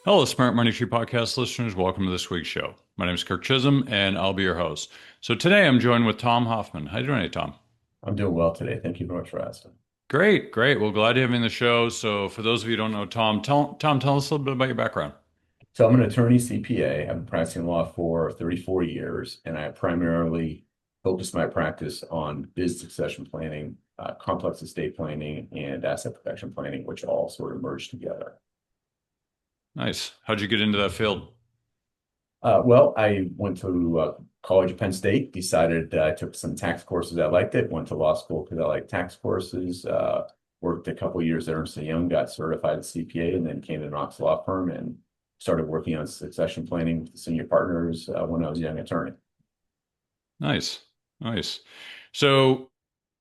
Hello, Smart Money Tree Podcast listeners. Welcome to this week's show. My name is Kirk Chisholm, and I'll be your host. So today I'm joined with Tom Hoffman. How you doing, Tom? I'm doing well today. Thank you very much for asking. Great, great. Well, glad to have you on the show. So for those of you who don't know Tom, tell us a little bit about your background. So I'm an attorney CPA. I've been practicing law for 34 years, and I primarily focus my practice on business succession planning, complex estate planning, and asset protection planning, which all sort of merge together. Nice. How'd you get into that field? Well, I went to college at Penn State, decided I took some tax courses. I liked it, went to law school because I like tax courses, worked a couple of years at Ernst& Young, got certified as CPA, and then came to Knox Law Firm and started working on succession planning with the senior partners when I was a young attorney. Nice, nice. So,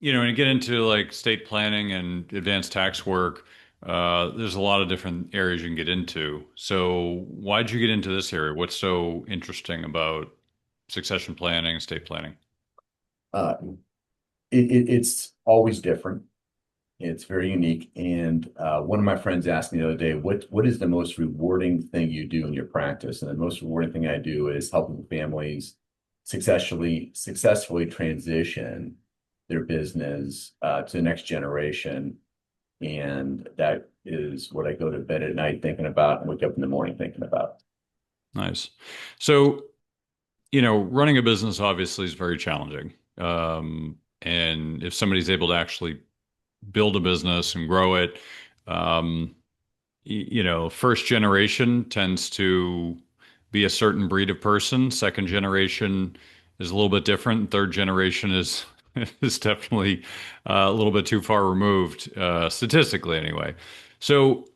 when you get into like state planning and advanced tax work, there's a lot of different areas you can get into. So, why'd you get into this area? What's so interesting about succession planning, estate planning? Uh, it's always different. It's very unique. And one of my friends asked me the other day, what is the most rewarding thing you do in your practice? And the most rewarding thing I do is helping families successfully transition their business to the next generation. And that is what I go to bed at night thinking about and wake up in the morning thinking about. Nice. So, running a business obviously is very challenging. And if somebody's able to actually build a business and grow it, um, first generation tends to be a certain breed of person. Second generation is a little bit different. Third generation is is definitely a little bit too far removed, statistically anyway. So,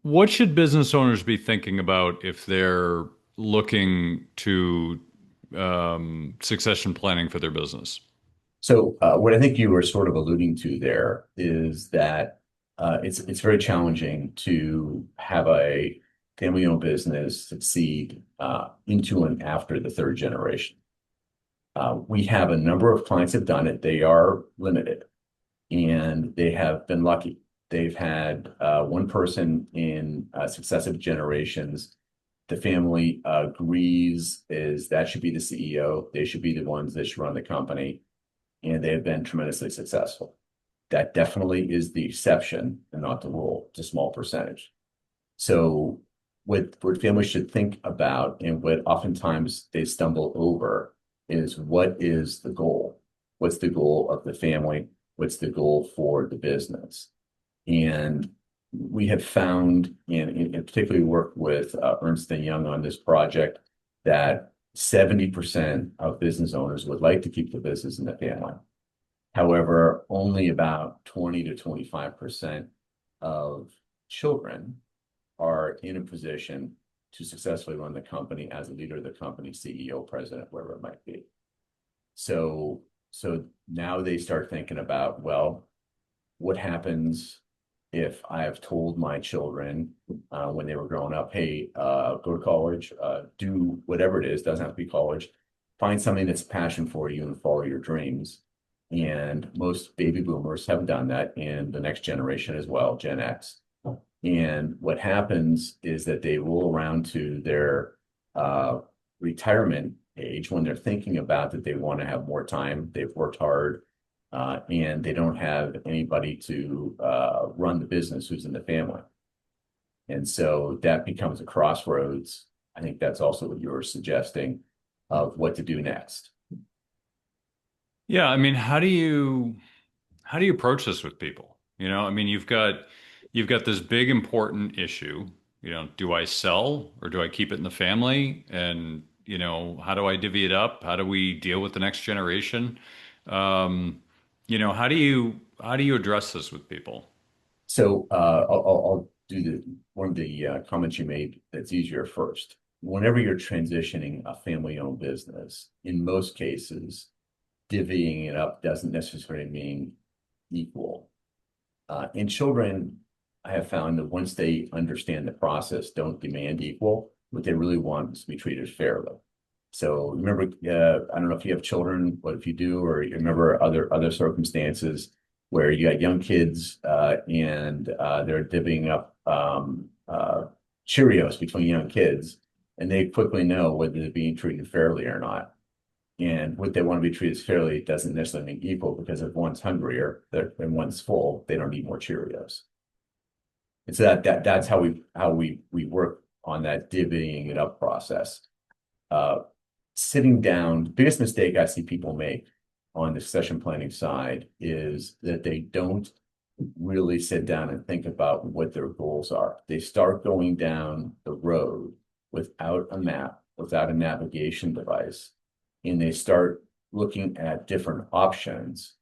what should business owners be thinking about if they're looking to succession planning for their business? So what I think you were sort of alluding to there is that it's very challenging to have a family-owned business succeed into and after the third generation. We have a number of clients have done it. They are limited, and they have been lucky. They've had one person in successive generations. The family agrees is that should be the CEO. They should be the ones that should run the company, and they have been tremendously successful. That definitely is the exception and not the rule. It's a small percentage. So what families should think about and what oftentimes they stumble over is what is the goal? What's the goal of the family? What's the goal for the business? And we have found, and particularly worked with Ernst& Young on this project, that 70% of business owners would like to keep the business in the family. However, only about 20 to 25% of children are in a position to successfully run the company as a leader of the company, CEO, president, wherever it might be. So, so now they start thinking about, well, what happens if I have told my children when they were growing up, hey, go to college, do whatever it is, doesn't have to be college, find something that's a passion for you and follow your dreams. And most baby boomers have done that, and the next generation as well, Gen X. And what happens is that they roll around to their retirement age when they're thinking about that they want to have more time, they've worked hard, and they don't have anybody to run the business who's in the family. And so that becomes a crossroads. I think that's also what you were suggesting of what to do next. Yeah, I mean, how do you approach this with people? You've got this big important issue. Do I sell or do I keep it in the family? And, how do I divvy it up? How do we deal with the next generation? How do you address this with people? So I'll do one of the comments you made that's easier first. Whenever you're transitioning a family-owned business, in most cases, divvying it up doesn't necessarily mean equal. And children, I have found that once they understand the process, don't demand equal. What they really want is to be treated fairly. So remember, I don't know if you have children, but if you do, or you remember other circumstances where you got young kids and they're divvying up Cheerios between young kids, and they quickly know whether they're being treated fairly or not. And what they want to be treated fairly doesn't necessarily mean equal, because if one's hungrier and one's full, they don't need more Cheerios. And so that's how we work on that divvying it up process. Uh, Sitting down, the biggest mistake I see people make on the succession planning side is that they don't really sit down and think about what their goals are. They start going down the road without a map, without a navigation device, and they start looking at different options,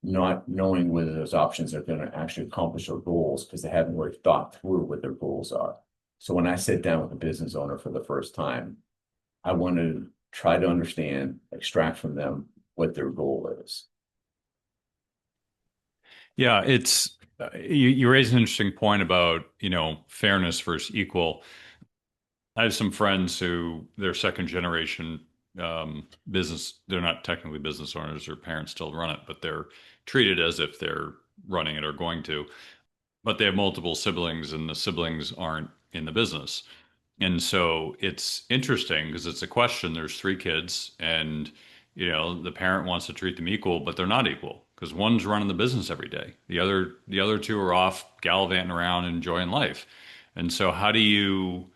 not knowing whether those options are going to actually accomplish their goals because they haven't really thought through what their goals are. So when I sit down with a business owner for the first time, I want to try to understand, extract from them what their goal is. Yeah, it's you raise an interesting point about, fairness versus equal. I have some friends who they're second generation business. They're not technically business owners. Their parents still run it, but they're treated as if they're running it or going to. But they have multiple siblings, and the siblings aren't in the business. And so it's interesting because it's a question. There's three kids, and the parent wants to treat them equal, but they're not equal because one's running the business every day. The other two are off gallivanting around enjoying life. And so how do you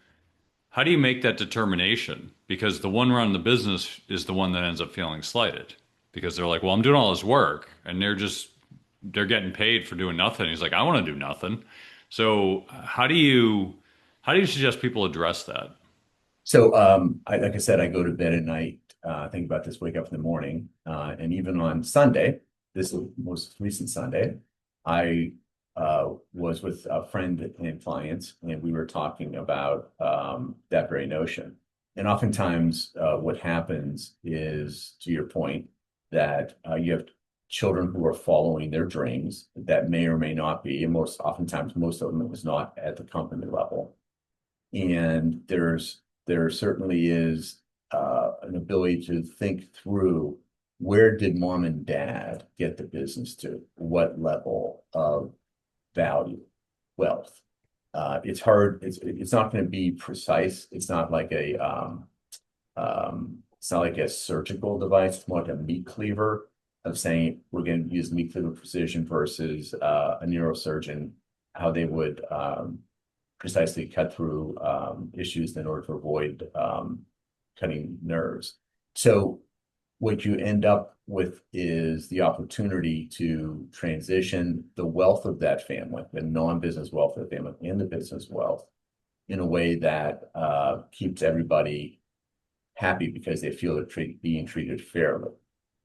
make that determination? Because the one running the business is the one that ends up feeling slighted because they're like, well, I'm doing all this work and they're getting paid for doing nothing. He's like, I want to do nothing. So how do you suggest people address that? So, like I said, I go to bed at night, think about this, wake up in the morning, and even on Sunday, this most recent Sunday, I was with a friend and client, and we were talking about that very notion. And oftentimes, what happens is, to your point, that you have children who are following their dreams that may or may not be, and oftentimes, most of them it was not at the company level. And there certainly is an ability to think through, where did mom and dad get the business to? What level of value, wealth? It's hard. It's not going to be precise. It's not like a surgical device. It's more like a meat cleaver of saying we're going to use meat cleaver precision versus a neurosurgeon, how they would precisely cut through issues in order to avoid cutting nerves. So what you end up with is the opportunity to transition the wealth of that family, the non-business wealth of the family, and the business wealth, in a way that keeps everybody happy because they feel they're being treated fairly.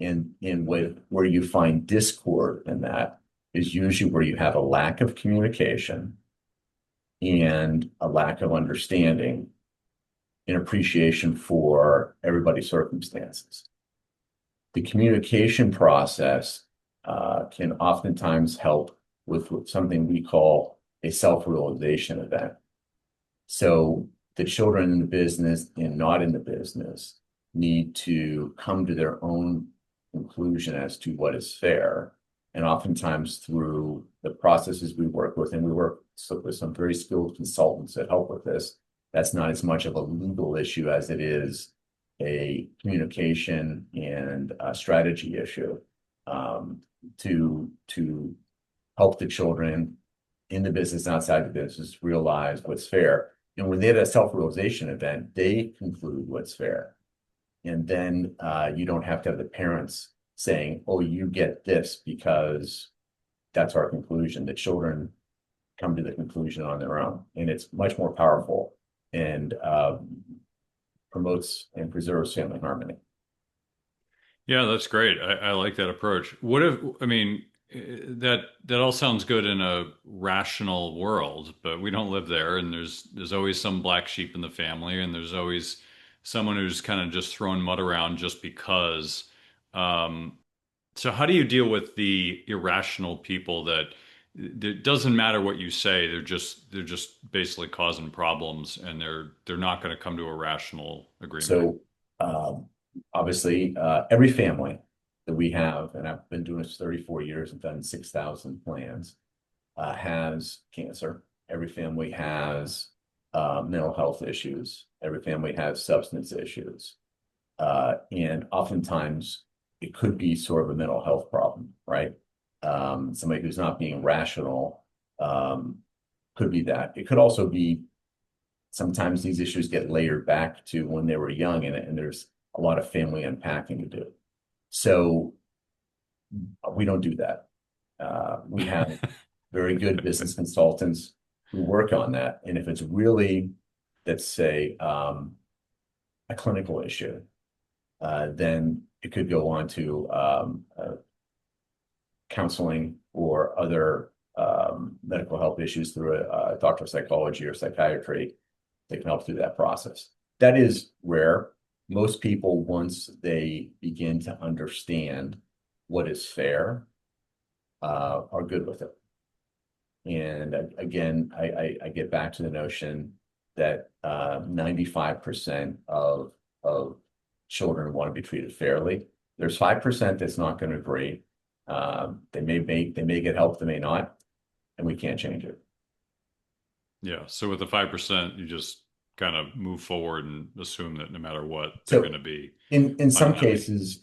And where you find discord in that is usually where you have a lack of communication and a lack of understanding and appreciation for everybody's circumstances. The communication process can oftentimes help with something we call a self-realization event. So the children in the business and not in the business need to come to their own conclusion as to what is fair. And oftentimes through the processes we work with, and we work with some very skilled consultants that help with this, that's not as much of a legal issue as it is a communication and a strategy issue, to help the children in the business, outside the business, realize what's fair. And when they have a self-realization event, they conclude what's fair. And then you don't have to have the parents saying, oh, you get this because that's our conclusion. The children come to the conclusion on their own. And it's much more powerful and promotes and preserves family harmony. Yeah, that's great. I like that approach. What if, I mean, that all sounds good in a rational world, but we don't live there, and there's always some black sheep in the family, and there's always someone who's kind of just throwing mud around just because. Um, so how do you deal with the irrational people that it doesn't matter what you say, they're just basically causing problems, and they're not going to come to a rational agreement. So obviously, every family that we have, and I've been doing this 34 years and done 6,000 plans, has cancer. Every family has mental health issues. Every family has substance issues. And oftentimes it could be sort of a mental health problem, right? Somebody who's not being rational um, could be that. It could also be sometimes these issues get layered back to when they were young, and there's a lot of family unpacking to do. So we don't do that. We have very good business consultants who work on that. And if it's really, let's say, a clinical issue, then it could go on to counseling or other medical health issues through a doctor of psychology or psychiatry that can help through that process. That is rare. Most people, once they begin to understand what is fair, are good with it. And again, I get back to the notion that 95% of children want to be treated fairly. There's 5% that's not going to agree. They may get help, they may not, and we can't change it. Yeah. So with the 5%, you just kind of move forward and assume that no matter what, they're going So to be in some unhappy. cases,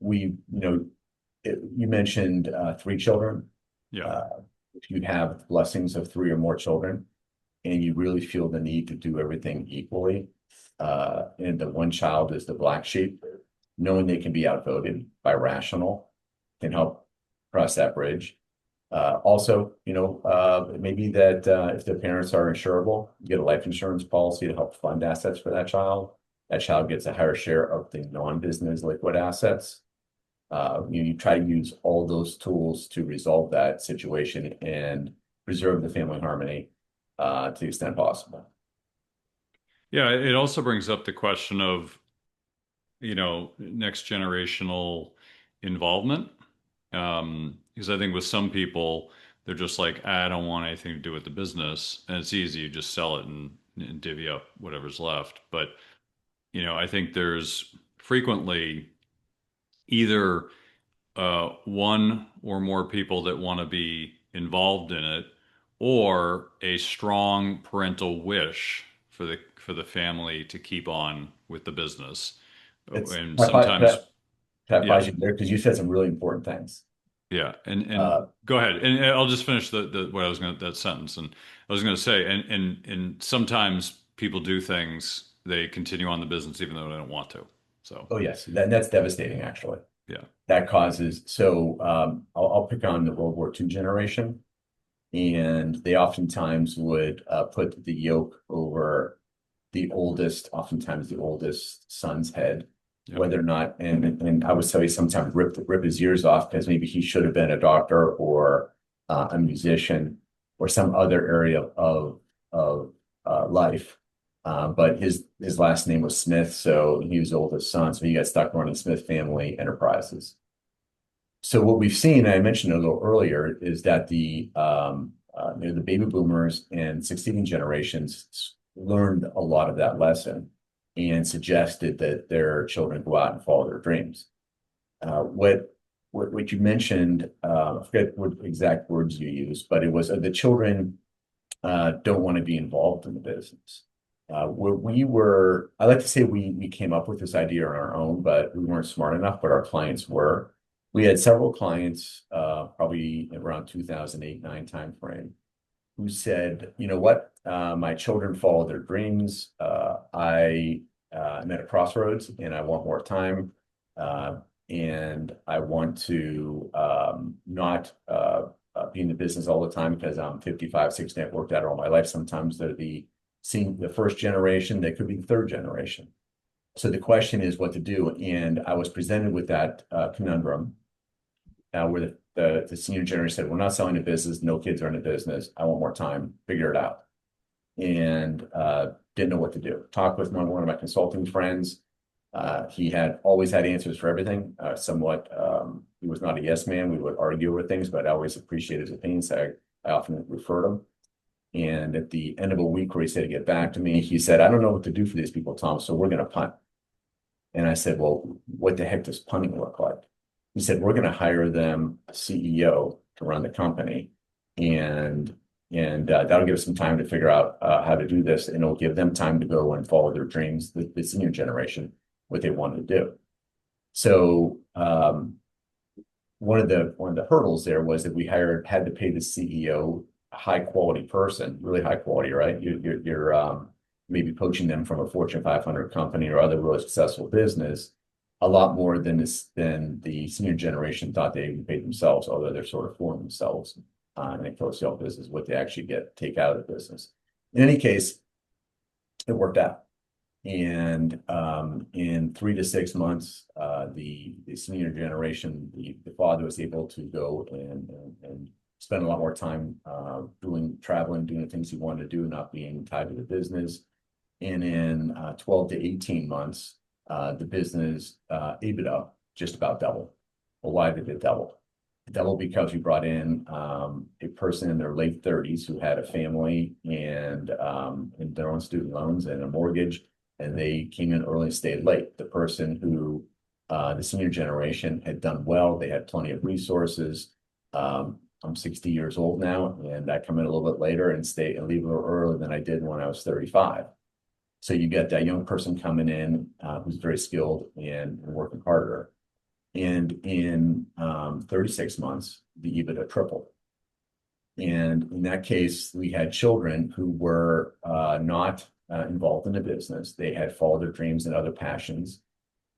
you mentioned three children. Yeah. Uh, if you have blessings of three or more children, and you really feel the need to do everything equally, and the one child is the black sheep, knowing they can be outvoted by rational can help cross that bridge. Also, maybe that if the parents are insurable, you get a life insurance policy to help fund assets for that child. That child gets a higher share of the non-business liquid assets. You try to use all those tools to resolve that situation and preserve the family harmony to the extent possible. Yeah. It also brings up the question of, next generational involvement. Because I think with some people, they're just like, I don't want anything to do with the business. And it's easy, you just sell it and divvy up whatever's left. But, I think there's frequently either one or more people that want to be involved in it, or a strong parental wish for the family to keep on with the business. It's And can I, can I, sometimes, can I yeah, pause you there because you said some really important things. yeah, and Uh, go ahead, and I'll just finish the what I was going to that sentence, and I was going to say, and sometimes people do things, they continue on the business even though they don't want to. So oh yes, that's devastating actually. yeah, That causes so I'll pick on the World War II generation, and they oftentimes would put the yoke over oftentimes the oldest son's head, yeah, whether or not, and I would say sometimes rip his ears off because maybe he should have been a doctor or a musician or some other area of life. But his last name was Smith, so he was the oldest son, so he got stuck running Smith Family Enterprises. So what we've seen, I mentioned a little earlier, is that the baby boomers and succeeding generations learned a lot of that lesson and suggested that their children go out and follow their dreams. What you mentioned, I forget what exact words you used, but it was the children don't want to be involved in the business. I like to say we came up with this idea on our own, but we weren't smart enough, but our clients were. We had several clients, probably around 2008, 9 timeframe, who said, you know what, my children follow their dreams. I'm at a crossroads and I want more time. And I want to not be in the business all the time because I'm 55, 60, I've worked at it all my life. Sometimes they're seeing the first generation, they could be the third generation. So the question is what to do. And I was presented with that conundrum where the senior generation said, we're not selling a business, no kids are in the business. I want more time, figure it out. And didn't know what to do. Talked with one of my consulting friends. He had always had answers for everything. Somewhat, he was not a yes man. We would argue over things, but I always appreciated his opinion. So I often referred him. And at the end of a week where he said to get back to me, he said, I don't know what to do for these people, Tom, so we're going to punt. And I said, well, what the heck does punting look like? He said, we're going to hire them a CEO to run the company. And And that'll give us some time to figure out how to do this, and it'll give them time to go and follow their dreams, the senior generation, what they want to do. So one of the hurdles there was that we had to pay the CEO a high quality person, really high quality, right? You're maybe poaching them from a Fortune 500 company or other really successful business a lot more than the senior generation thought they would pay themselves, although they're sort of fooling themselves in a co-sale business, what they actually take out of the business. In any case, it worked out. And in 3 to 6 months, the senior generation, the father was able to go and spend a lot more time traveling, doing the things he wanted to do, not being tied to the business. And in 12 to 18 months, the business EBITDA just about doubled. Well, why did it double? It doubled because we brought in a person in their late 30s who had a family and their own student loans and a mortgage, and they came in early and stayed late. The person who the senior generation had done well, they had plenty of resources. I'm 60 years old now, and I come in a little bit later and stay and leave a little earlier than I did when I was 35. So you get that young person coming in who's very skilled and working harder. And in 36 months, the EBITDA tripled. And in that case, we had children who were not involved in the business. They had followed their dreams and other passions.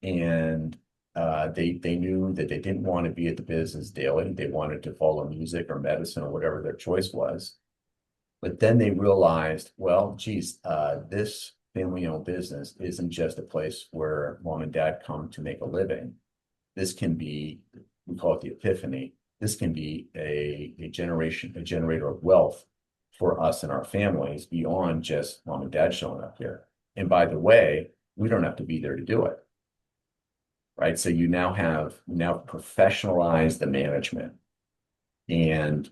And they knew that they didn't want to be at the business daily. They wanted to follow music or medicine or whatever their choice was. But then they realized, well, geez, this family-owned business isn't just a place where mom and dad come to make a living. This can be, we call it the epiphany. This can be a generator of wealth for us and our families beyond just mom and dad showing up here. And by the way, we don't have to be there to do it, right? So you now professionalize the management. And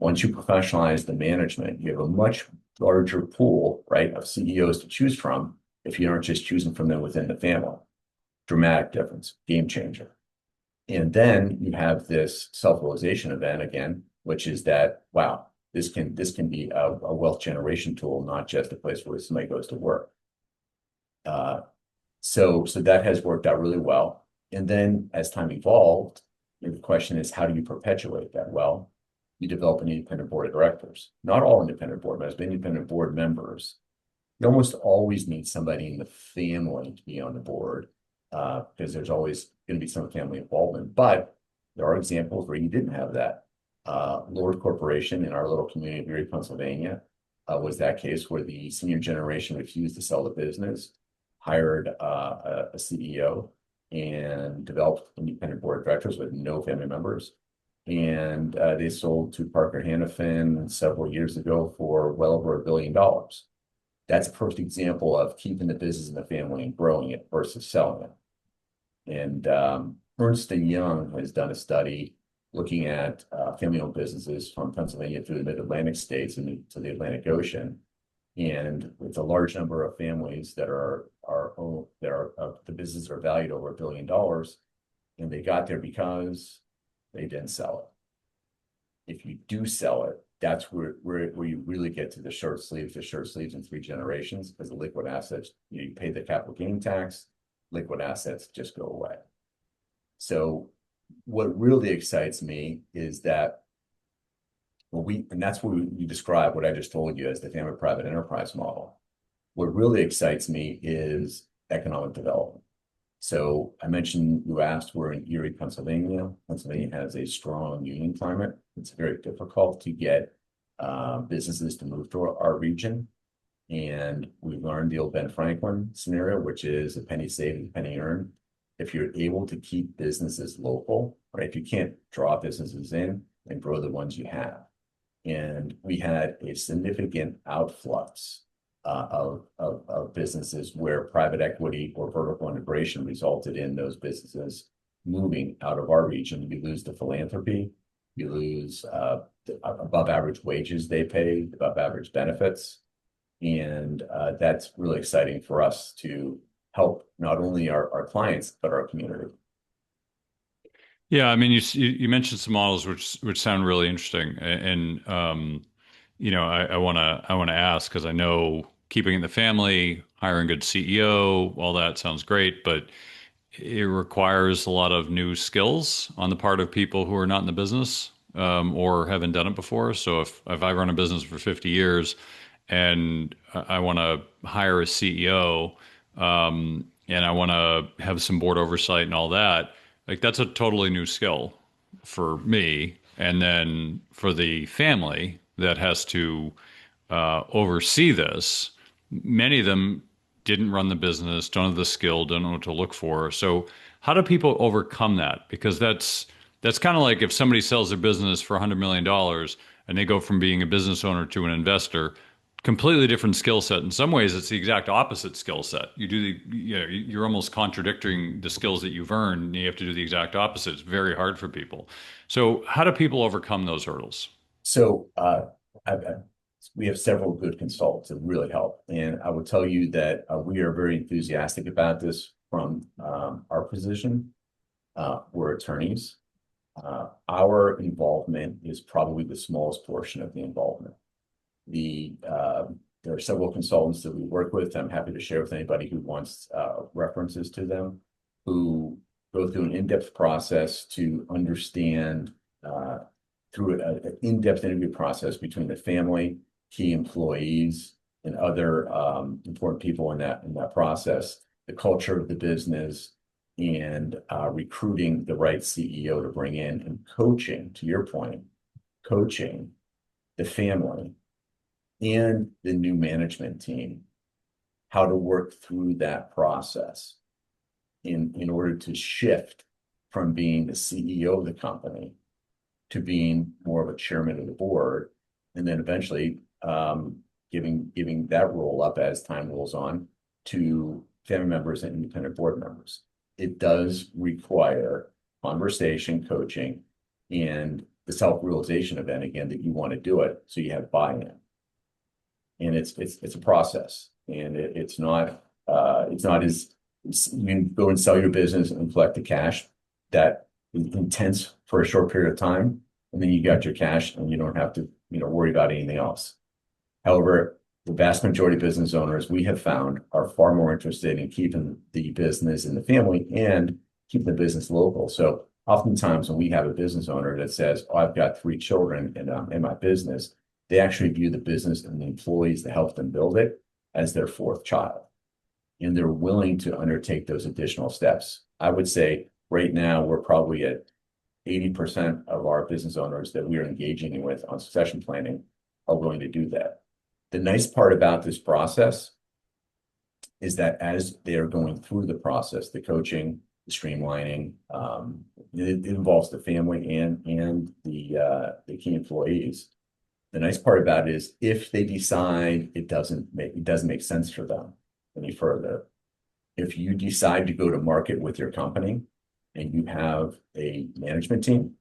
once you professionalize the management, you have a much larger pool, right, of CEOs to choose from if you aren't just choosing from them within the family. Dramatic difference, game changer. And then you have this self-realization event again, which is that, wow, this can be a wealth generation tool, not just a place where somebody goes to work. So that has worked out really well. And then as time evolved, the question is, how do you perpetuate that? Well, you develop an independent board of directors. Not all independent board members, but independent board members. You almost always need somebody in the family to be on the board because there's always going to be some family involvement. But there are examples where you didn't have that. Lord Corporation in our little community of Erie, Pennsylvania, was that case where the senior generation refused to sell the business, hired a CEO, and developed independent board of directors with no family members. And they sold to Parker Hannifin several years ago for well over $1 billion. That's a perfect example of keeping the business in the family and growing it versus selling it. And Ernst & Young has done a study looking at family-owned businesses from Pennsylvania through the mid-Atlantic states and to the Atlantic Ocean. And it's a large number of families that the businesses are valued over $1 billion. And they got there because they didn't sell it. If you do sell it, that's where you really get to the short sleeves in 3 generations, because the liquid assets, you pay the capital gain tax, liquid assets just go away. So what really excites me is that and that's what you describe what I just told you as the family private enterprise model. What really excites me is economic development. So I mentioned, you asked, we're in Erie, Pennsylvania. Pennsylvania has a strong union climate. It's very difficult to get businesses to move to our region. And we've learned the old Ben Franklin scenario, which is a penny saved, a penny earned. If you're able to keep businesses local, right? If you can't draw businesses in, then grow the ones you have. And we had a significant outflux of businesses where private equity or vertical integration resulted in those businesses moving out of our region. You lose the philanthropy, you lose above average wages they pay, above average benefits. And that's really exciting for us to help not only our clients, but our community. Yeah, I mean, you mentioned some models which sound really interesting, and I want to ask because I know keeping it in the family, hiring a good CEO, all that sounds great, but it requires a lot of new skills on the part of people who are not in the business or haven't done it before. So if I run a business for 50 years and I want to hire a CEO and I want to have some board oversight and all that, like that's a totally new skill for me. And then for the family that has to oversee this, many of them didn't run the business, don't have the skill, don't know what to look for. So how do people overcome that? Because that's kind of like if somebody sells their business for $100 million and they go from being a business owner to an investor, completely different skill set. In some ways, it's the exact opposite skill set. You're almost contradicting the skills that you've earned, and you have to do the exact opposite. It's very hard for people. So how do people overcome those hurdles? So we have several good consultants that really help. And I will tell you that we are very enthusiastic about this from our position. We're attorneys. Our involvement is probably the smallest portion of the involvement. There are several consultants that we work with. I'm happy to share with anybody who wants references to them, who go through an in-depth process to understand through an in-depth interview process between the family, key employees, and other important people in that process, the culture of the business, and recruiting the right CEO to bring in and coaching, to your point, coaching the family and the new management team how to work through that process in order to shift from being the CEO of the company to being more of a chairman of the board, and then eventually giving that role up as time rolls on to family members and independent board members. It does require conversation, coaching, and the self-realization event again that you want to do it, so you have buy-in. And it's a process, and it's not as you go and sell your business and collect the cash. That is intense for a short period of time, and then you got your cash, and you don't have to worry about anything else. However, the vast majority of business owners we have found are far more interested in keeping the business in the family and keeping the business local. So oftentimes when we have a business owner that says, "Oh, I've got 3 children in my business," they actually view the business and the employees that help them build it as their fourth child. And they're willing to undertake those additional steps. I would say right now we're probably at 80% of our business owners that we are engaging with on succession planning are willing to do that. The nice part about this process is that as they are going through the process, the coaching, the streamlining, it involves the family and the key employees. The nice part about it is if they decide it doesn't make sense for them any further, if you decide to go to market with your company and you have a management team,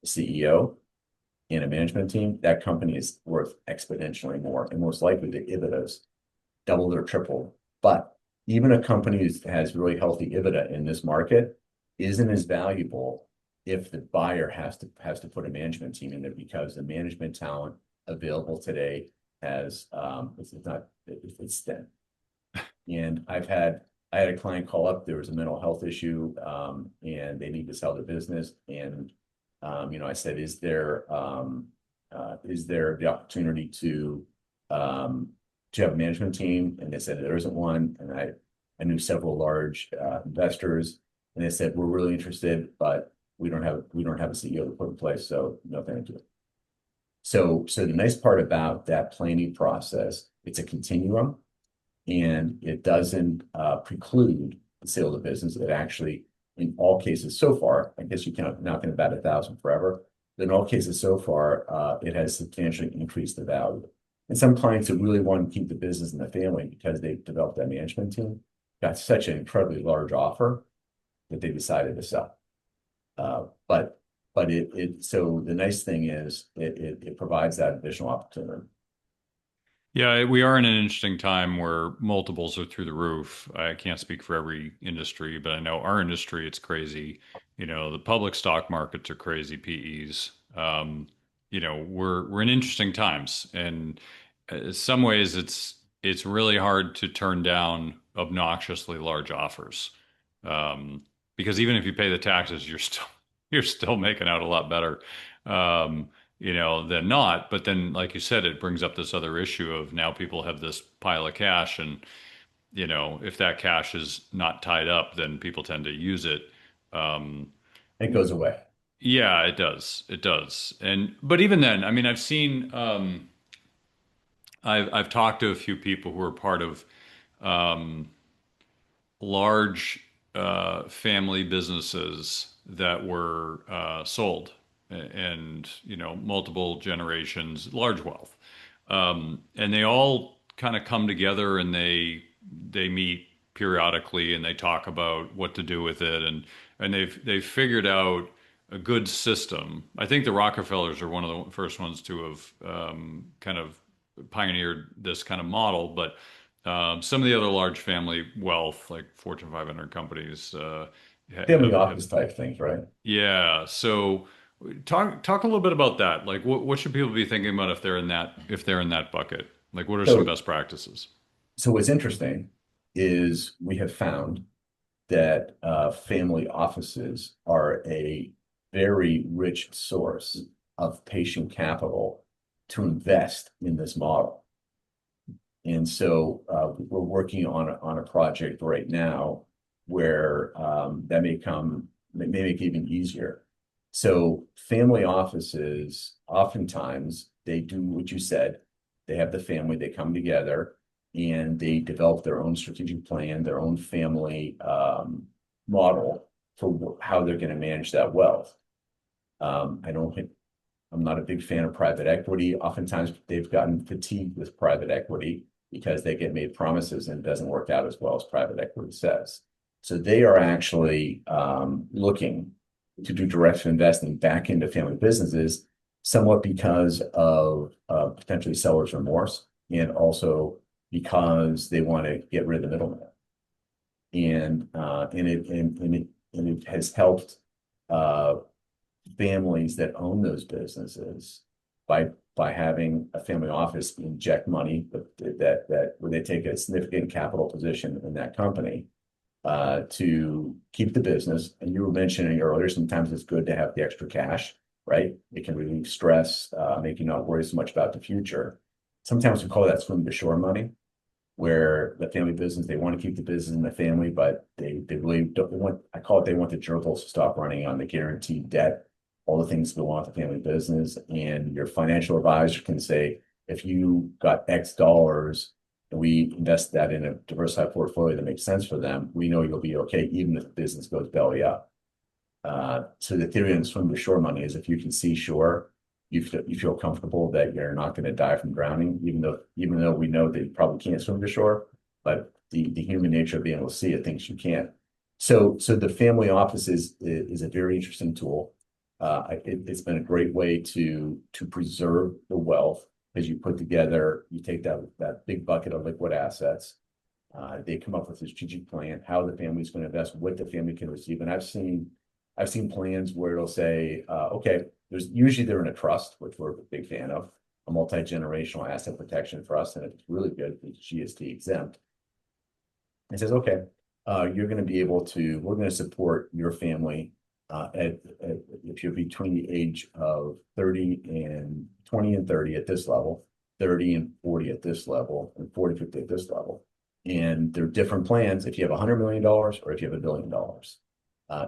a CEO, and a management team, that company is worth exponentially more, and most likely the IBITDAs double or triple. But even a company that has really healthy EBITDA in this market isn't as valuable if the buyer has to put a management team in there, because the management talent available today it's thin. And I had a client call up. There was a mental health issue, and they need to sell their business. And I said, "Is there the opportunity to have a management team?" And they said there isn't one. And I knew several large investors, and they said, "We're really interested, but we don't have a CEO to put in place, so no thank you." So the nice part about that planning process, it's a continuum, and it doesn't preclude the sale of the business. It actually, in all cases so far, I guess you can't not going to bat 1,000 forever, but in all cases so far, it has substantially increased the value. And some clients that really want to keep the business in the family because they've developed that management team got such an incredibly large offer that they decided to sell. But so the nice thing is it provides that additional opportunity. Yeah, we are in an interesting time where multiples are through the roof. I can't speak for every industry, but I know our industry, it's crazy. The public stock markets are crazy PEs. we're in interesting times, and in some ways, it's really hard to turn down obnoxiously large offers, um, because even if you pay the taxes, you're still making out a lot better, um, than not. But then, like you said, it brings up this other issue of now people have this pile of cash, and if that cash is not tied up, then people tend to use it. Um, It goes away. yeah, it does. It does. But even then, I mean, I've talked to a few people who are part of um, large family businesses that were sold, and multiple generations, large wealth, and they all kind of come together, and they meet periodically, and they talk about what to do with it, and they've figured out a good system. I think the Rockefellers are one of the first ones to have kind of pioneered this kind of model, but some of the other large family wealth, like Fortune 500 companies, Family have office type things, right? yeah. So talk a little bit about that. Like, what should people be thinking about if they're in that bucket? Like, what are some So, best practices? so what's interesting is we have found that family offices are a very rich source of patient capital to invest in this model. And so we're working on a project right now where that may make it even easier. So family offices, oftentimes they do what you said. They have the family, they come together and they develop their own strategic plan, their own family model for how they're going to manage that wealth. I don't think I'm not a big fan of private equity. Oftentimes they've gotten fatigued with private equity because they get made promises and it doesn't work out as well as private equity says. So they are actually looking to do direct investing back into family businesses, somewhat because of potentially seller's remorse and also because they want to get rid of the middleman. And it has helped uh, families that own those businesses by having a family office inject money that where they take a significant capital position in that company to keep the business. And you were mentioning earlier, sometimes it's good to have the extra cash, right? It can relieve stress, make you not worry so much about the future. Sometimes we call that swim to shore money, where the family business, they want to keep the business in the family, but they really don't want, I call it, they want the gerbils to stop running on the guaranteed debt, all the things that go on with the family business. And your financial advisor can say, if you got X dollars and we invest that in a diversified portfolio that makes sense for them, we know you'll be okay, even if the business goes belly up. So the theory on swim to shore money is if you can see shore, you feel comfortable that you're not going to die from drowning, even though we know that you probably can't swim to shore, but the human nature of being able to see it thinks you can't. So the family office is a very interesting tool. It's been a great way to preserve the wealth as you put together, you take that big bucket of liquid assets. They come up with a strategic plan, how the family is going to invest, what the family can receive. And I've seen plans where it'll say, okay, they're in a trust, which we're a big fan of, a multi-generational asset protection trust, and it's really good. It's GST exempt. It says, okay, we're going to support your family if you're between the age of 30 and 20 and 30 at this level, 30 and 40 at this level, and 40, 50 at this level. And there are different plans if you have $100 million or if you have $1 billion.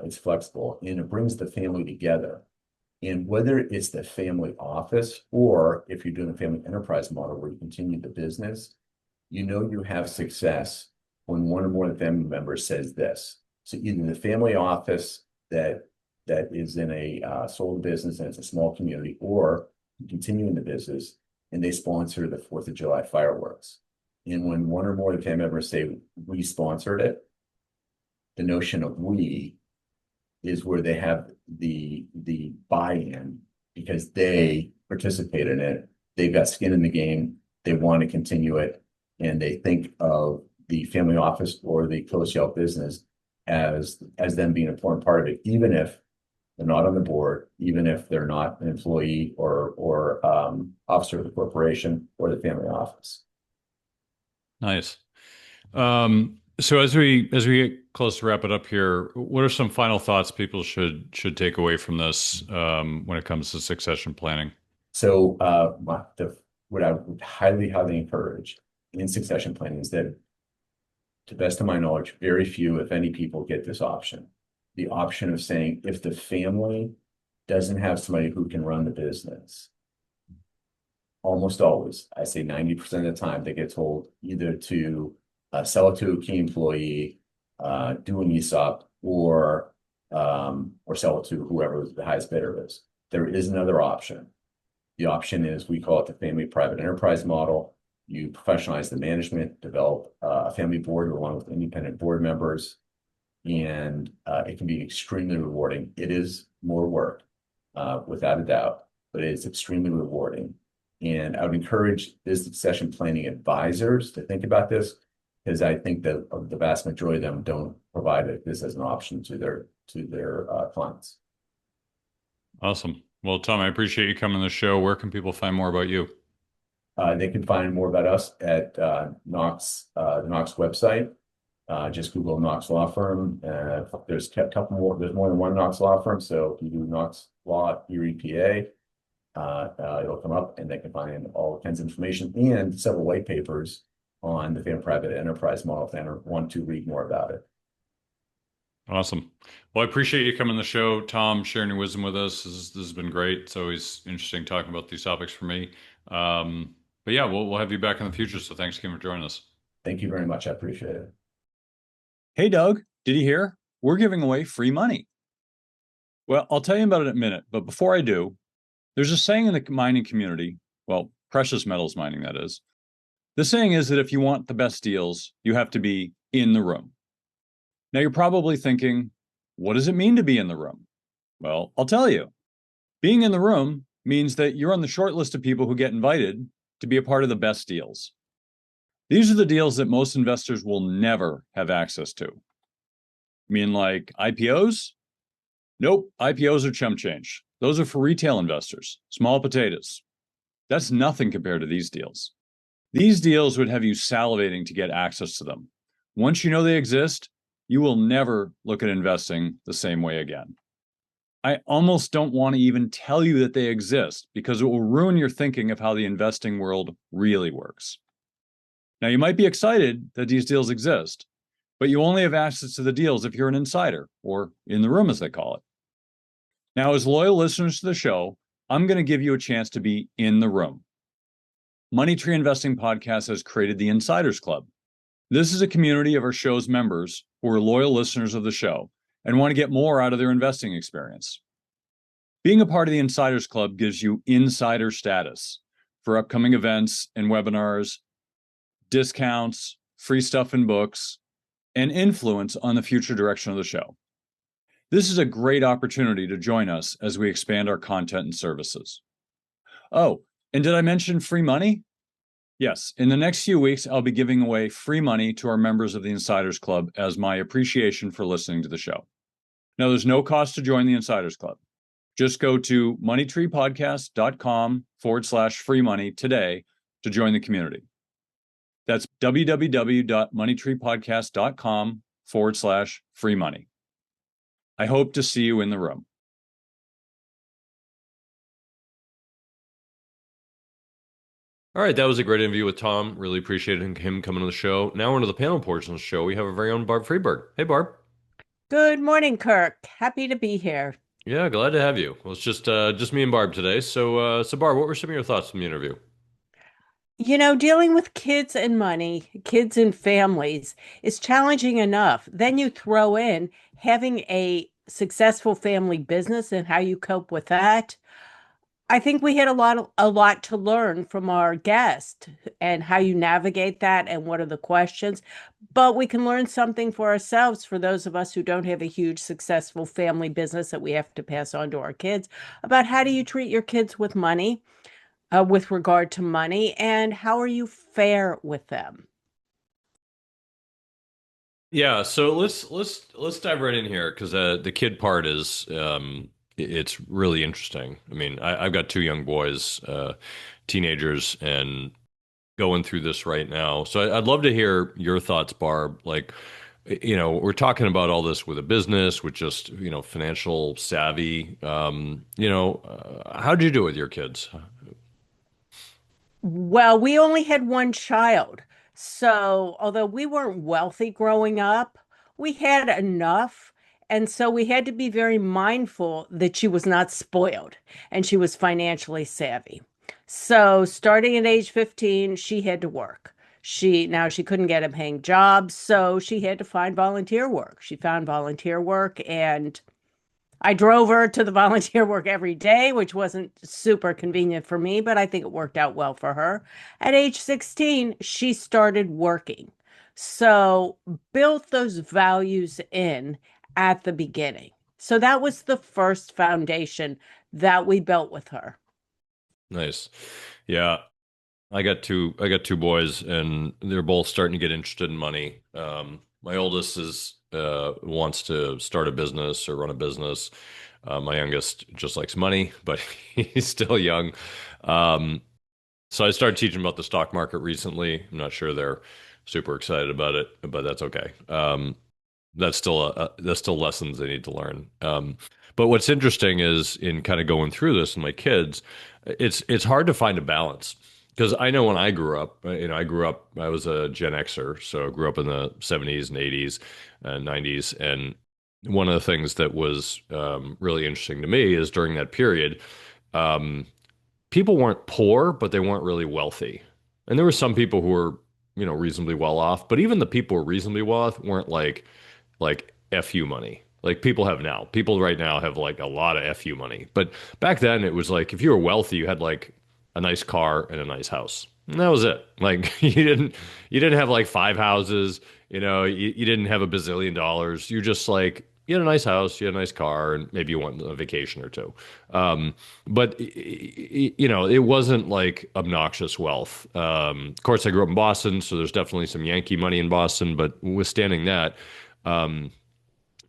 It's flexible and it brings the family together. And whether it's the family office or if you're doing a family enterprise model where you continue the business, you have success when one or more of the family members says this. So either the family office that is in a sold business and it's a small community, or you continue in the business and they sponsor the 4th of July fireworks. And when one or more of the family members say we sponsored it, the notion of we is where they have the buy-in because they participate in it. They've got skin in the game. They want to continue it, and they think of the family office or the co-sale business as them being an important part of it, even if They're not on the board, even if they're not an employee or officer of the corporation or the family office. Nice. So as we get close to wrap it up here, what are some final thoughts people should take away from this when it comes to succession planning? So what I would highly encourage in succession planning is that, to the best of my knowledge, very few, if any, people get this option. The option of saying, if the family doesn't have somebody who can run the business, almost always, I say 90% of the time, they get told either to sell it to a key employee, do an ESOP, or sell it to whoever the highest bidder is. There is another option. The option is, we call it the family private enterprise model. You professionalize the management, develop a family board along with independent board members, and it can be extremely rewarding. It is more work, without a doubt, but it's extremely rewarding. And I would encourage business succession planning advisors to think about this, because I think that the vast majority of them don't provide this as an option to their clients. Awesome. Well, Tom, I appreciate you coming to the show. Where can people find more about you? They can find more about us at the Knox website. Just Google Knox Law Firm. There's a couple more. There's more than one Knox Law Firm. So if you do Knox Law Erie, PA, it'll come up, and they can find all kinds of information and several white papers on the family private enterprise model if they want to read more about it. Awesome. Well, I appreciate you coming to the show, Tom, sharing your wisdom with us. This has been great. It's always interesting talking about these topics for me. But yeah, we'll have you back in the future. So thanks again for joining us. Thank you very much. I appreciate it. Hey, Doug, did you hear? We're giving away free money. Well, I'll tell you about it in a minute, but before I do, there's a saying in the mining community, well, precious metals mining, that is. The saying is that if you want the best deals, you have to be in the room. Now, you're probably thinking, what does it mean to be in the room? Well, I'll tell you. Being in the room means that you're on the short list of people who get invited to be a part of the best deals. These are the deals that most investors will never have access to. You mean like IPOs? Nope, IPOs are chump change. Those are for retail investors, small potatoes. That's nothing compared to these deals. These deals would have you salivating to get access to them. Once you know they exist, you will never look at investing the same way again. I almost don't want to even tell you that they exist because it will ruin your thinking of how the investing world really works. Now, you might be excited that these deals exist, but you only have access to the deals if you're an insider, or in the room as they call it. Now, as loyal listeners to the show, I'm going to give you a chance to be in the room. Money Tree Investing Podcast has created the Insiders Club. This is a community of our show's members who are loyal listeners of the show and want to get more out of their investing experience. Being a part of the Insiders Club gives you insider status for upcoming events and webinars, discounts, free stuff and books, and influence on the future direction of the show. This is a great opportunity to join us as we expand our content and services. Oh, and did I mention free money? Yes, in the next few weeks, I'll be giving away free money to our members of the Insiders Club as my appreciation for listening to the show. Now, there's no cost to join the Insiders Club. Just go to moneytreepodcast.com/free money today to join the community. That's www.moneytreepodcast.com/free money. I hope to see you in the room. All right, that was a great interview with Tom. Really appreciated him coming on the show. Now into the panel portion of the show. We have our very own Barb Freeberg. Hey, Barb. Good morning, Kirk. Happy to be here. Yeah, glad to have you. Well, it's just me and Barb today. So Barb, what were some of your thoughts from the interview? Dealing with kids and money, kids and families is challenging enough. Then you throw in having a successful family business and how you cope with that. I think we had a lot to learn from our guest and how you navigate that and what are the questions. But we can learn something for ourselves for those of us who don't have a huge successful family business that we have to pass on to our kids about how do you treat your kids with money, with regard to money, and how are you fair with them? Yeah, so let's dive right in here because the kid part is it's really interesting. I mean, I've got two young boys, teenagers, and going through this right now. So I'd love to hear your thoughts, Barb. Like, we're talking about all this with a business, with just, financial savvy. How'd you do it with your kids? Well, we only had one child. So, although we weren't wealthy growing up, we had enough. And so we had to be very mindful that she was not spoiled and she was financially savvy. So, starting at age 15, she had to work. She couldn't get a paying job, so she had to find volunteer work. She found volunteer work, and I drove her to the volunteer work every day, which wasn't super convenient for me, but I think it worked out well for her. At age 16, she started working. So built those values in at the beginning. So that was the first foundation that we built with her. Nice. Yeah. I got two boys, and they're both starting to get interested in money. My oldest is wants to start a business or run a business. My youngest just likes money, but he's still young. Um, so I started teaching about the stock market recently. I'm not sure they're super excited about it, but that's okay. That's still lessons they need to learn. But what's interesting is in kind of going through this and my kids, it's hard to find a balance because I know when I grew up, I was a Gen Xer, so I grew up in the 70s and 80s and 90s, and one of the things that was really interesting to me is during that period, um, people weren't poor, but they weren't really wealthy, and there were some people who were reasonably well off, but even the people who were reasonably well off weren't like FU money. Like people have now. People right now have like a lot of FU money. But back then it was like if you were wealthy, you had like a nice car and a nice house. And that was it. Like you didn't have like five houses, you didn't have a bazillion dollars. You just like you had a nice house, you had a nice car, and maybe you went on a vacation or two. But it wasn't like obnoxious wealth. Of course, I grew up in Boston, so there's definitely some Yankee money in Boston. But withstanding that, um,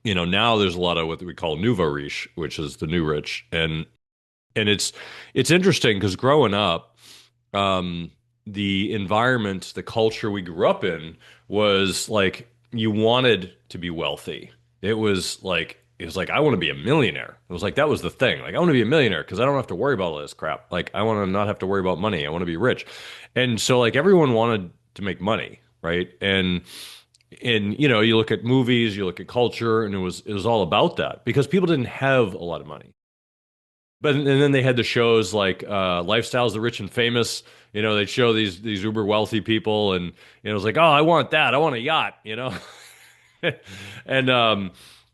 now there's a lot of what we call nouveau riche, which is the new rich, and it's interesting because growing up, um, the environment, the culture we grew up in was like you wanted to be wealthy. It was like I want to be a millionaire. It was like that was the thing. Like I want to be a millionaire because I don't have to worry about all this crap. Like I want to not have to worry about money. I want to be rich, and so like everyone wanted to make money, right? And you look at movies, you look at culture, and it was all about that because people didn't have a lot of money. But and then they had the shows like Lifestyles of the Rich and Famous. They'd show these uber wealthy people, and it was like, oh, I want that. I want a yacht. And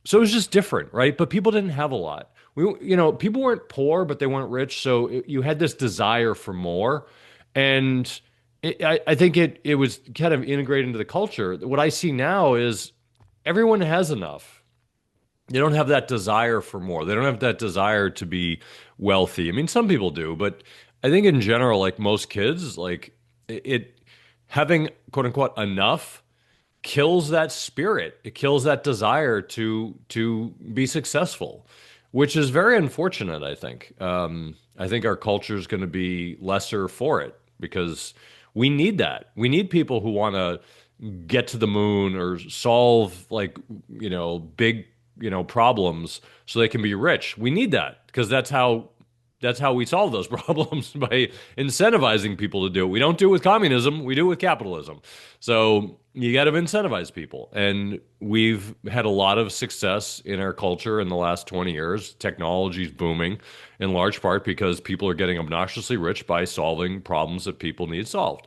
so it was just different, right? But people didn't have a lot. People weren't poor, but they weren't rich. So you had this desire for more, and I think it was kind of integrated into the culture. What I see now is everyone has enough. They don't have that desire for more. They don't have that desire to be wealthy. I mean, some people do, but I think in general, like most kids, like it having quote unquote enough kills that spirit. It kills that desire to be successful, which is very unfortunate, I think. I think our culture is going to be lesser for it because we need that. We need people who want to get to the moon or solve like, big, problems so they can be rich. We need that because that's how we solve those problems by incentivizing people to do it. We don't do it with communism, we do it with capitalism. So you got to incentivize people. And we've had a lot of success in our culture in the last 20 years. Technology's booming in large part because people are getting obnoxiously rich by solving problems that people need solved.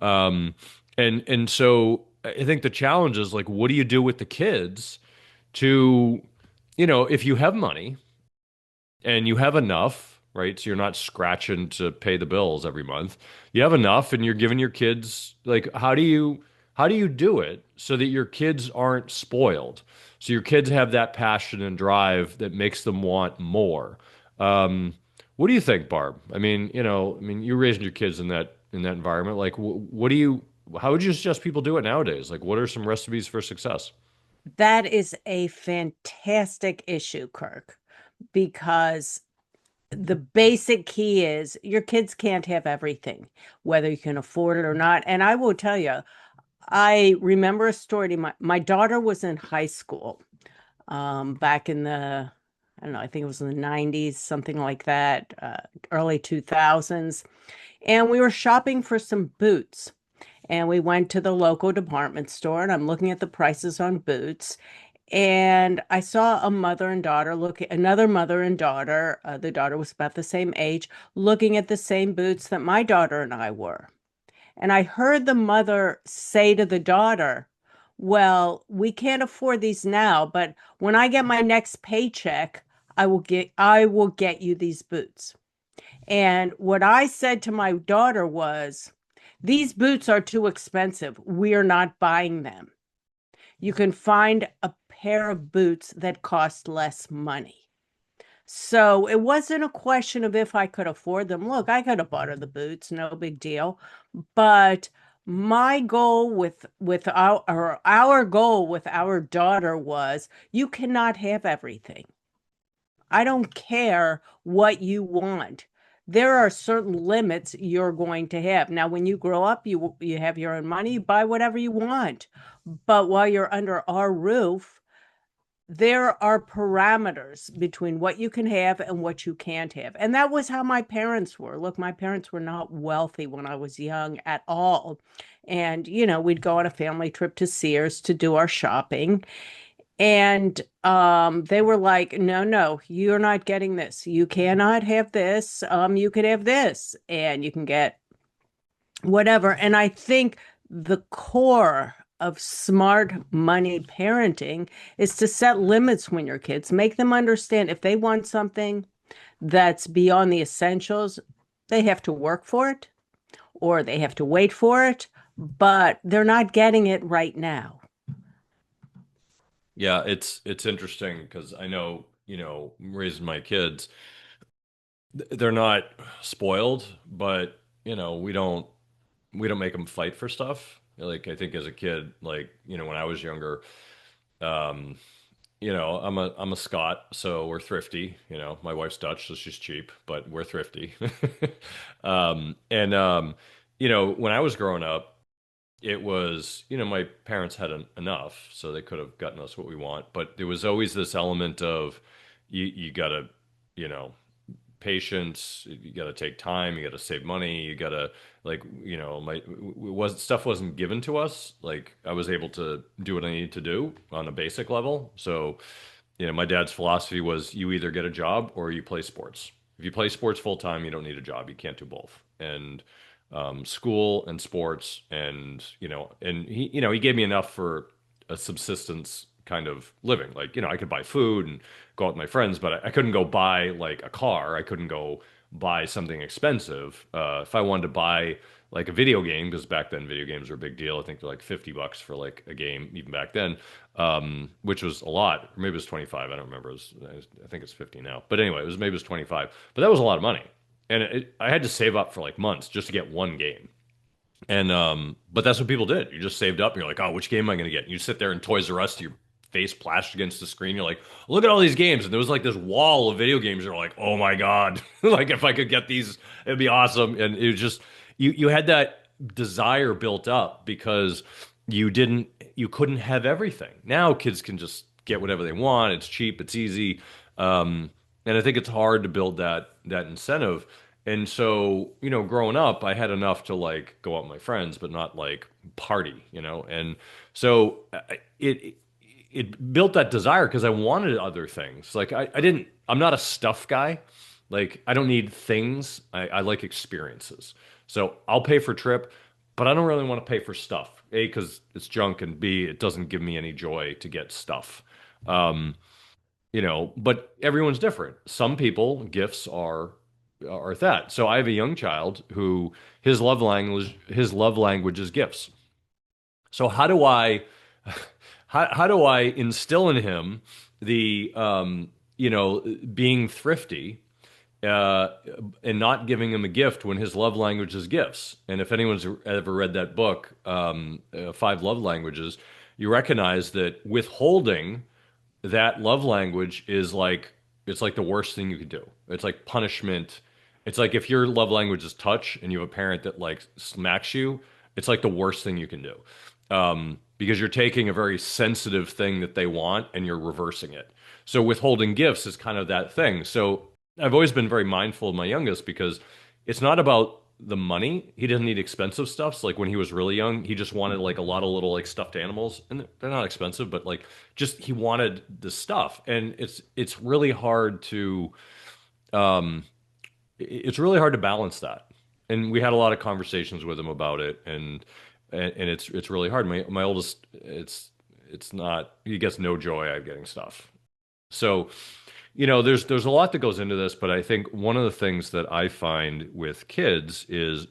Um, and so I think the challenge is like, what do you do with the kids to, if you have money, and you have enough, right? So you're not scratching to pay the bills every month. You have enough and you're giving your kids like how do you do it so that your kids aren't spoiled? So your kids have that passion and drive that makes them want more. Um, what do you think, Barb? I mean, you're raising your kids in that environment. Like, how would you suggest people do it nowadays? Like, what are some recipes for success? That is a fantastic issue, Kirk, because the basic key is your kids can't have everything, whether you can afford it or not. And I will tell you, I remember a story. My daughter was in high school back in the, I don't know, I think it was in the 90s, something like that, early 2000s. And we were shopping for some boots. And we went to the local department store, and I'm looking at the prices on boots. And I saw a mother and daughter another mother and daughter, the daughter was about the same age, looking at the same boots that my daughter and I were. And I heard the mother say to the daughter, well, we can't afford these now, but when I get my next paycheck, I will get you these boots. And what I said to my daughter was, these boots are too expensive. We're not buying them. You can find a pair of boots that cost less money. So it wasn't a question of if I could afford them. Look, I could have bought her the boots, no big deal. But my goal with our goal with our daughter was you cannot have everything. I don't care what you want. There are certain limits you're going to have. Now, when you grow up, you have your own money, you buy whatever you want. But while you're under our roof, there are parameters between what you can have and what you can't have. And that was how my parents were. Look, my parents were not wealthy when I was young at all. And, we'd go on a family trip to Sears to do our shopping. And they were like, no, no, you're not getting this. You cannot have this. You could have this, and you can get whatever. And I think the core of smart money parenting is to set limits when your kids, make them understand if they want something that's beyond the essentials, they have to work for it or they have to wait for it, but they're not getting it right now. Yeah, it's interesting because I know, raising my kids, they're not spoiled, but we don't make them fight for stuff. Like I think as a kid, like, when I was younger, um, I'm a Scot, so we're thrifty. My wife's Dutch, so she's cheap, but we're thrifty. And when I was growing up, it was, my parents had enough, so they could have gotten us what we want. But there was always this element of you gotta, you know, patience. You got to take time. You got to save money. You got to like, my was stuff wasn't given to us. Like I was able to do what I needed to do on a basic level. So, my dad's philosophy was you either get a job or you play sports. If you play sports full time, you don't need a job. You can't do both. And school and sports, and he gave me enough for a subsistence kind of living. Like, I could buy food and go out with my friends, but I couldn't go buy like a car. I couldn't go buy something expensive. If I wanted to buy like a video game, because back then video games were a big deal. I think they're like $50 for like a game, even back then, which was a lot. Or maybe it was 25. I don't remember. I think it's 50 now. But anyway, maybe it was 25. But that was a lot of money. And I had to save up for like months just to get one game. And but that's what people did. You just saved up and you're like, oh, which game am I going to get? And you sit there in Toys R Us, your face plashed against the screen. You're like, look at all these games. And there was like this wall of video games. You're like, oh my God. Like if I could get these, it'd be awesome. And it was just you had that desire built up because you couldn't have everything. Now kids can just get whatever they want. It's cheap, it's easy. And I think it's hard to build that incentive. And so, growing up, I had enough to like go out with my friends, but not like party. And so it built that desire because I wanted other things. Like I'm not a stuff guy. Like I don't need things. I like experiences. So I'll pay for trip, but I don't really want to pay for stuff. A, because it's junk, and B, it doesn't give me any joy to get stuff. But everyone's different. Some people, gifts are that. So I have a young child who his love language is gifts. So how do I instill in him the being thrifty uh, and not giving him a gift when his love language is gifts? And if anyone's ever read that book, Five Love Languages, you recognize that withholding that love language is like It's like the worst thing you could do. It's like punishment. It's like if your love language is touch and you have a parent that like smacks you, it's like the worst thing you can do. Because you're taking a very sensitive thing that they want and you're reversing it. So withholding gifts is kind of that thing. So I've always been very mindful of my youngest because it's not about the money. He doesn't need expensive stuff. So like when he was really young, he just wanted like a lot of little like stuffed animals, and they're not expensive, but like just he wanted the stuff, and it's really hard to um it's really hard to balance that. And we had a lot of conversations with him about it, and it's really hard. My oldest, it's not he gets no joy out of getting stuff. So, there's a lot that goes into this, but I think one of the things that I find with kids is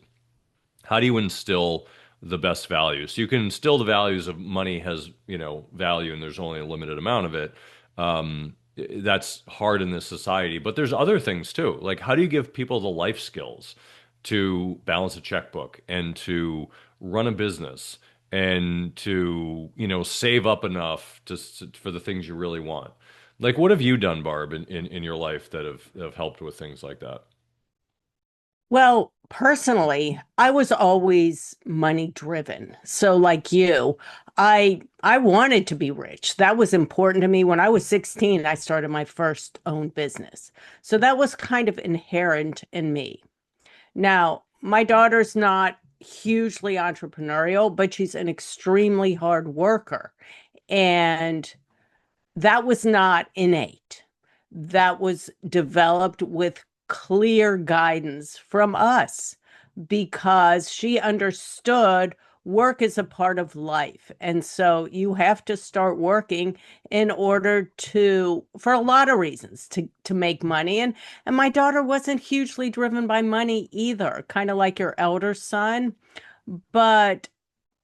how do you instill the best values? So you can instill the values of money has, value and there's only a limited amount of it. That's hard in this society, but there's other things too. Like how do you give people the life skills to balance a checkbook and to run a business and to, save up enough for the things you really want? Like what have you done, Barb, in your life that have helped with things like that? Well, personally, I was always money driven. So like you, I wanted to be rich. That was important to me. When I was 16, I started my first own business. So that was kind of inherent in me. Now, my daughter's not hugely entrepreneurial, but she's an extremely hard worker. And that was not innate. That was developed with clear guidance from us because she understood work is a part of life. And so you have to start working in order for a lot of reasons, to make money. And my daughter wasn't hugely driven by money either, kind of like your elder son, but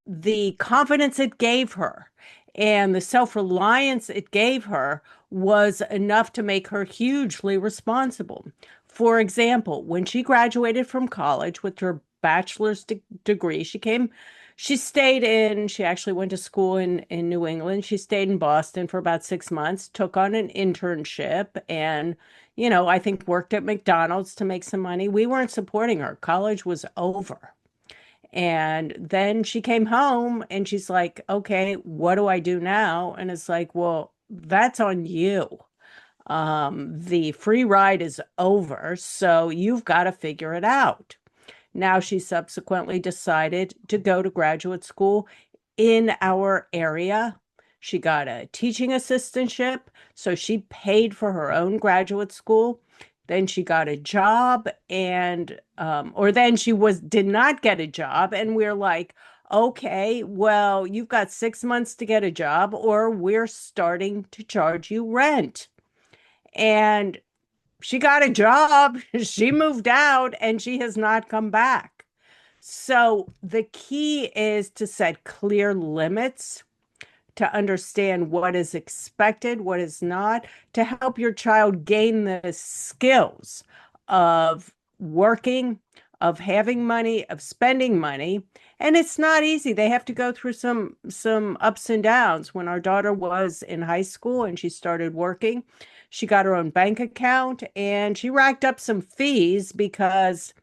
the confidence it gave her and the self-reliance it gave her was enough to make her hugely responsible. For example, when she graduated from college with her bachelor's degree, she actually went to school in New England. She stayed in Boston for about 6 months, took on an internship, and, I think worked at McDonald's to make some money. We weren't supporting her. College was over. And then she came home and she's like, okay, what do I do now? And it's like, well, that's on you. The free ride is over, so you've got to figure it out. Now she subsequently decided to go to graduate school in our area. She got a teaching assistantship, so she paid for her own graduate school. Then she got a job or then she did not get a job. And we're like, okay, well, you've got 6 months to get a job or we're starting to charge you rent. And she got a job, she moved out, and she has not come back. So the key is to set clear limits, to understand what is expected, what is not, to help your child gain the skills of working, of having money, of spending money. And it's not easy. They have to go through some ups and downs. When our daughter was in high school and she started working, she got her own bank account and she racked up some fees because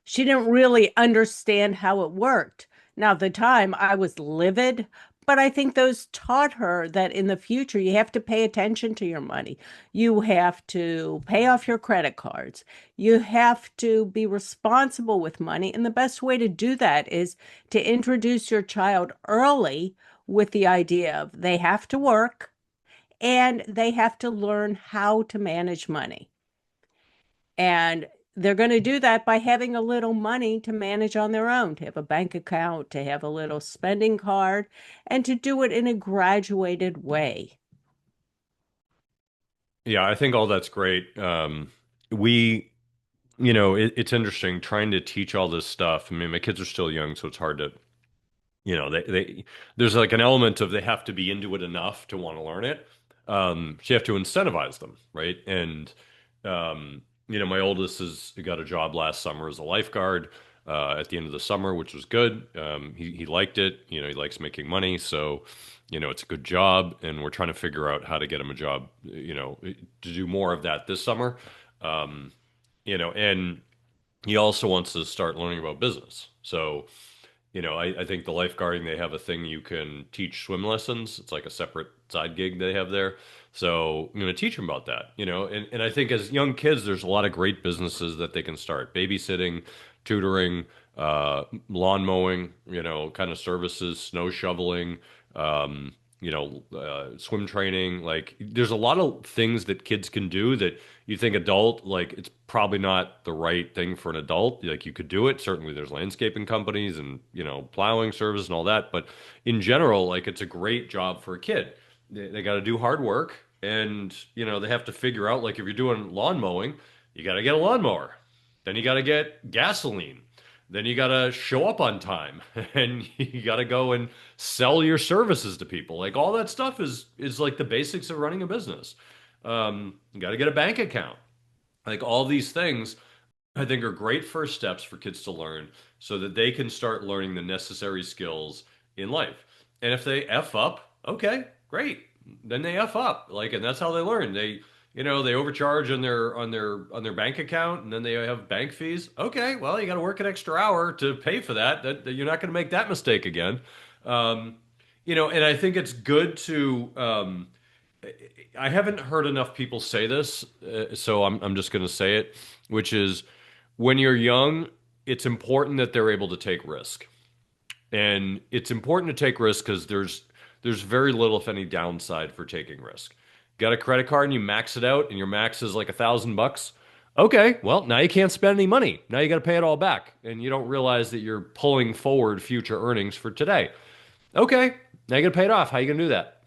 she didn't really understand how it worked. Now, at the time, I was livid, but I think those taught her that in the future, you have to pay attention to your money. You have to pay off your credit cards. You have to be responsible with money. And the best way to do that is to introduce your child early with the idea of they have to work and they have to learn how to manage money. And they're going to do that by having a little money to manage on their own, to have a bank account, to have a little spending card, and to do it in a graduated way. Yeah, I think all that's great. It's interesting trying to teach all this stuff. I mean, my kids are still young, so it's hard to, there's like an element of they have to be into it enough to want to learn it. So you have to incentivize them, right? And my oldest has got a job last summer as a lifeguard. at the end of the summer, which was good. He liked it. You know, he likes making money, so you know it's a good job. And we're trying to figure out how to get him a job. You know, to do more of that this summer. Um, you know, and he also wants to start learning about business. So you know, I think the lifeguarding, they have a thing you can teach swim lessons. It's like a separate side gig they have there. So I'm going to teach them about that, you know, and I think as young kids, there's a lot of great businesses that they can start. Babysitting, tutoring, lawn mowing, you know, kind of services, snow shoveling, you know, swim training. Like there's a lot of things that kids can do that you think adult, like it's probably not the right thing for an adult. Like you could do it. Certainly there's landscaping companies and, you know, plowing service and all that. But in general, like it's a great job for a kid. They got to do hard work and, you know, they have to figure out like if you're doing lawn mowing, you got to get a lawnmower. Then you got to get gasoline. Then you got to show up on time and you got to go and sell your services to people. Like all that stuff is like the basics of running a business. You got to get a bank account. Like all these things, I think are great first steps for kids to learn so that they can start learning the necessary skills in life. And if they F up, okay, great. Then they F up. Like, and that's how they learn. They, you know, they overcharge on their bank account and then they have bank fees. Okay, well, you got to work an extra hour to pay for that. That you're not going to make that mistake again. Um, you know, and I think it's good to I haven't heard enough people say this, so I'm just going to say it, which is when you're young, it's important that they're able to take risk, and it's important to take risk because there's very little, if any, downside for taking risk. Got a credit card and you max it out, and your max is like $1,000. Okay, well now you can't spend any money. Now you got to pay it all back, and you don't realize that you're pulling forward future earnings for today. Okay, now you got to pay it off. How you gonna do that?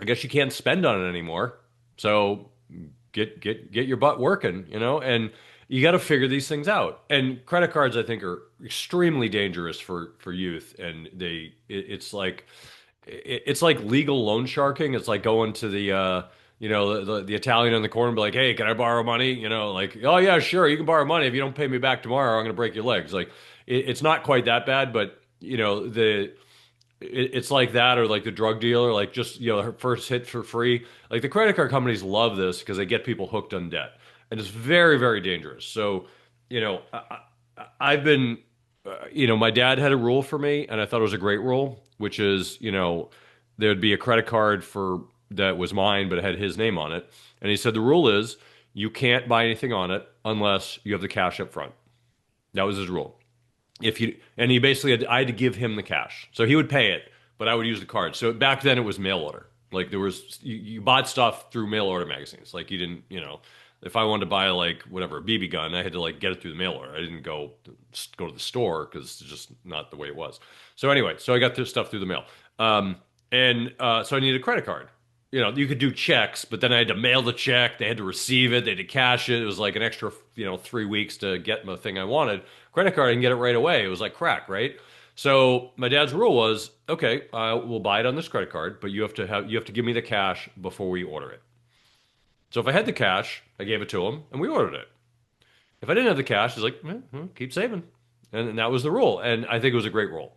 I guess you can't spend on it anymore. So get your butt working, you know, and you got to figure these things out. And credit cards, I think, are extremely dangerous for youth, and it's like legal loan sharking. It's like going to the you know the Italian in the corner and be like, hey, can I borrow money? You know, like, oh yeah, sure, you can borrow money. If you don't pay me back tomorrow, I'm going to break your legs. Like it's not quite that bad, but you know it's like that or like the drug dealer, like just, you know, her first hit for free. Like the credit card companies love this because they get people hooked on debt. And it's very, very dangerous. So, you know, I've been, you know, my dad had a rule for me and I thought it was a great rule, which is, you know, there'd be a credit card for that was mine, but it had his name on it. And he said the rule is you can't buy anything on it unless you have the cash up front. That was his rule. If you and he basically I had to give him the cash, so he would pay it, but I would use the card. So back then it was mail order. Like there was you bought stuff through mail order magazines. Like you didn't, you know, if I wanted to buy like whatever a BB gun, I had to like get it through the mail order. I didn't go to the store because it's just not the way it was. So anyway, so I got this stuff through the mail, so I needed a credit card. You know, you could do checks, but then I had to mail the check. They had to receive it. They had to cash it. It was like an extra, you know, 3 weeks to get the thing I wanted. Credit card, I can get it right away. It was like crack, right? So my dad's rule was, okay, we'll buy it on this credit card, but you have to give me the cash before we order it. So if I had the cash, I gave it to him, and we ordered it. If I didn't have the cash, he's like, keep saving, and that was the rule. And I think it was a great rule.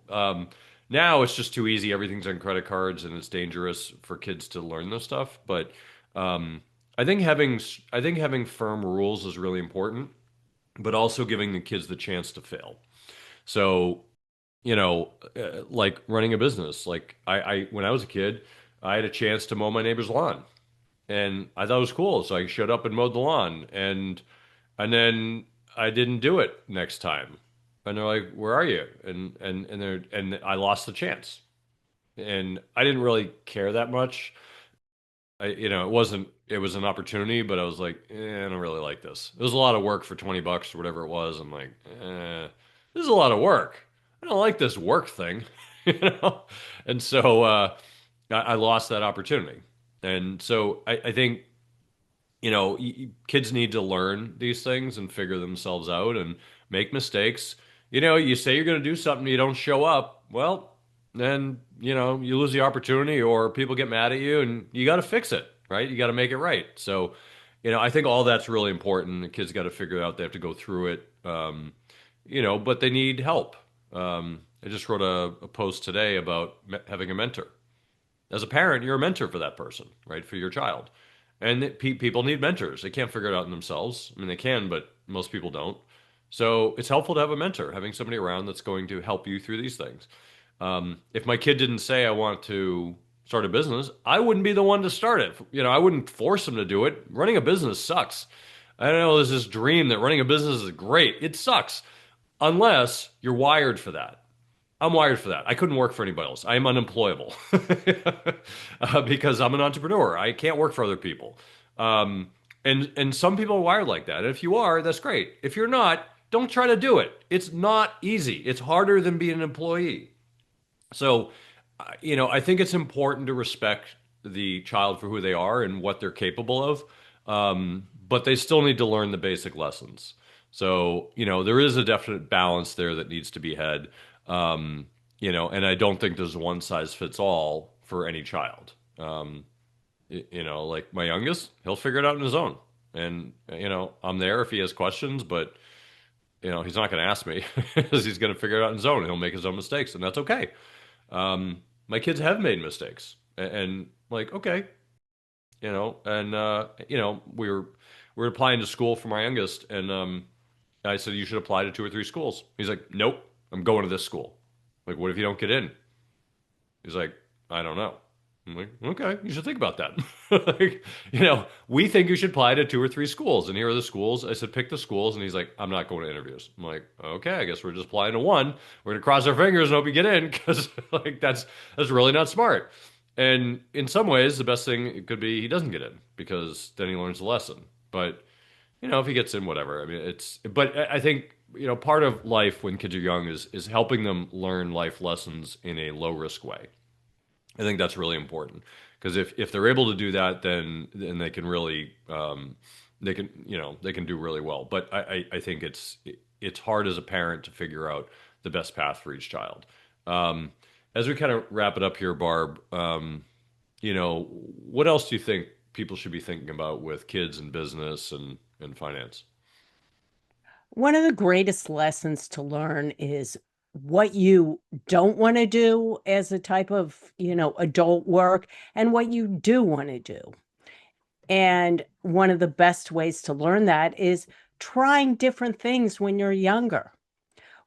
Now it's just too easy. Everything's on credit cards, and it's dangerous for kids to learn this stuff. But I think having firm rules is really important, but also giving the kids the chance to fail. So, you know, like running a business. Like I when I was a kid, I had a chance to mow my neighbor's lawn, and I thought it was cool. So I showed up and mowed the lawn, and then I didn't do it next time. And they're like, "Where are you?" And I lost the chance. And I didn't really care that much. You know, it was an opportunity, but I was like, I don't really like this. It was a lot of work for $20 or whatever it was. I'm like, this is a lot of work. I don't like this work thing, you know? And so I lost that opportunity. And so I think, you know, kids need to learn these things and figure themselves out and make mistakes. You know, you say you're going to do something, you don't show up. Well, then, you know, you lose the opportunity or people get mad at you and you got to fix it, right? You got to make it right. So, you know, I think all that's really important. The kids got to figure out they have to go through it. but they need help. I just wrote a post today about having a mentor. As a parent, you're a mentor for that person, right? For your child. And people need mentors. They can't figure it out in themselves. I mean, they can, but most people don't. So it's helpful to have a mentor, having somebody around that's going to help you through these things. If my kid didn't say I want to start a business, I wouldn't be the one to start it. I wouldn't force him to do it. Running a business sucks. I know there's this dream that running a business is great. It sucks unless you're wired for that. I'm wired for that. I couldn't work for anybody else. I am unemployable because I'm an entrepreneur. I can't work for other people. And some people are wired like that. And if you are, that's great. If you're not, don't try to do it. It's not easy. It's harder than being an employee. So, I think it's important to respect the child for who they are and what they're capable of. But they still need to learn the basic lessons. So, there is a definite balance there that needs to be had. And I don't think there's one size fits all for any child. Like my youngest, he'll figure it out on his own. And, I'm there if he has questions, but, he's not going to ask me because he's going to figure it out on his own and he'll make his own mistakes, and that's okay. My kids have made mistakes and like, okay, we were applying to school for my youngest, and I said, you should apply to 2 or 3 schools. He's like, nope, I'm going to this school. Like, what if you don't get in? He's like, I don't know. I'm like, okay, you should think about that. Like, we think you should apply to 2 or 3 schools, and here are the schools. I said, pick the schools, and he's like, I'm not going to interviews. I'm like, okay, I guess we're just applying to one. We're gonna cross our fingers and hope you get in, because like that's really not smart. And in some ways, the best thing it could be he doesn't get in, because then he learns the lesson. But if he gets in, whatever. I mean, but I think, part of life when kids are young is helping them learn life lessons in a low risk way. I think that's really important, because if they're able to do that, then they can really they can do really well. But I think it's hard as a parent to figure out the best path for each child. As we kind of wrap it up here, Barb, what else do you think people should be thinking about with kids and business and finance? One of the greatest lessons to learn is what you don't want to do as a type of, adult work, and what you do want to do. And one of the best ways to learn that is trying different things when you're younger.